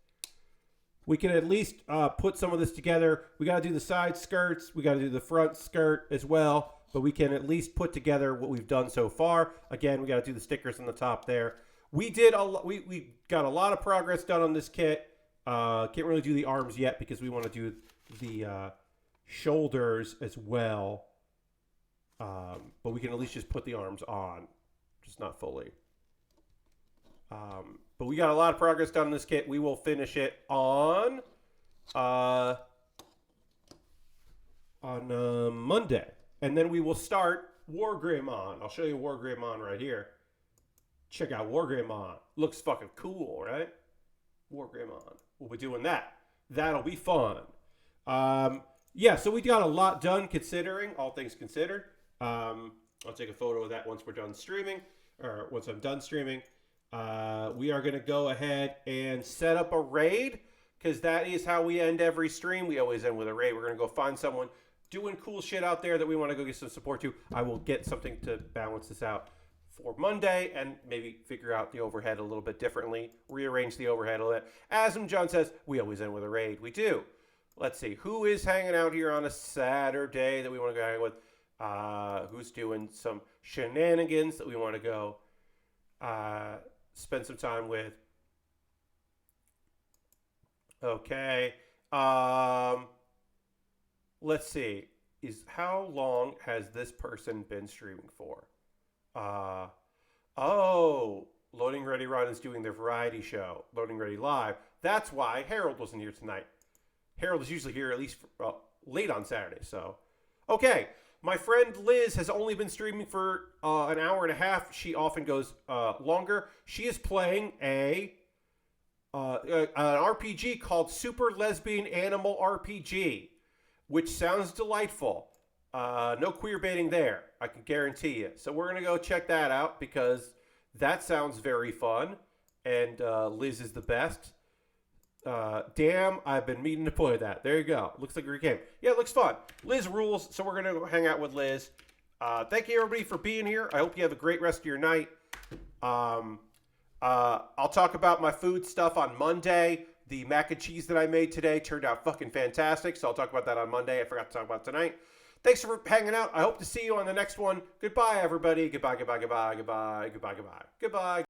We can at least put some of this together. We got to do the side skirts. We got to do the front skirt as well. But we can at least put together what we've done so far. Again, we got to do the stickers on the top there. We got a lot of progress done on this kit. Can't really do the arms yet because we want to do the shoulders as well. But we can at least just put the arms on, just not fully. But we got a lot of progress done in this kit. We will finish it on Monday. And then we will start Wargreymon. I'll show you Wargreymon right here. Check out Wargreymon. Looks fucking cool, right? Wargreymon. We'll be doing that. That'll be fun. So we got a lot done considering, all things considered. I'll take a photo of that once we're done streaming, or once I'm done streaming. We are going to go ahead and set up a raid, because that is how we end every stream. We always end with a raid. We're going to go find someone doing cool shit out there that we want to go get some support to. I will get something to balance this out for Monday and maybe figure out the overhead a little bit differently, rearrange the overhead a little bit. As John says, we always end with a raid. We do. Let's see. Who is hanging out here on a Saturday that we want to go hang with? Who's doing some shenanigans that we want to go spend some time with? Okay. Let's see. How long has this person been streaming for? Loading Ready Run is doing their variety show, Loading Ready Live. That's why Harold wasn't here tonight. Harold is usually here at least late on Saturday. So, okay. My friend Liz has only been streaming for an hour and a half. She often goes longer. She is playing an RPG called Super Lesbian Animal RPG, which sounds delightful. No queer baiting there, I can guarantee you. So we're going to go check that out because that sounds very fun. And Liz is the best. Damn, I've been meaning to play that. There you go. Looks like a great game. Yeah, it looks fun. Liz rules, so we're going to go hang out with Liz. Thank you, everybody, for being here. I hope you have a great rest of your night. I'll talk about my food stuff on Monday. The mac and cheese that I made today turned out fucking fantastic, so I'll talk about that on Monday. I forgot to talk about it tonight. Thanks for hanging out. I hope to see you on the next one. Goodbye, everybody. Goodbye, goodbye, goodbye, goodbye, goodbye, goodbye, goodbye.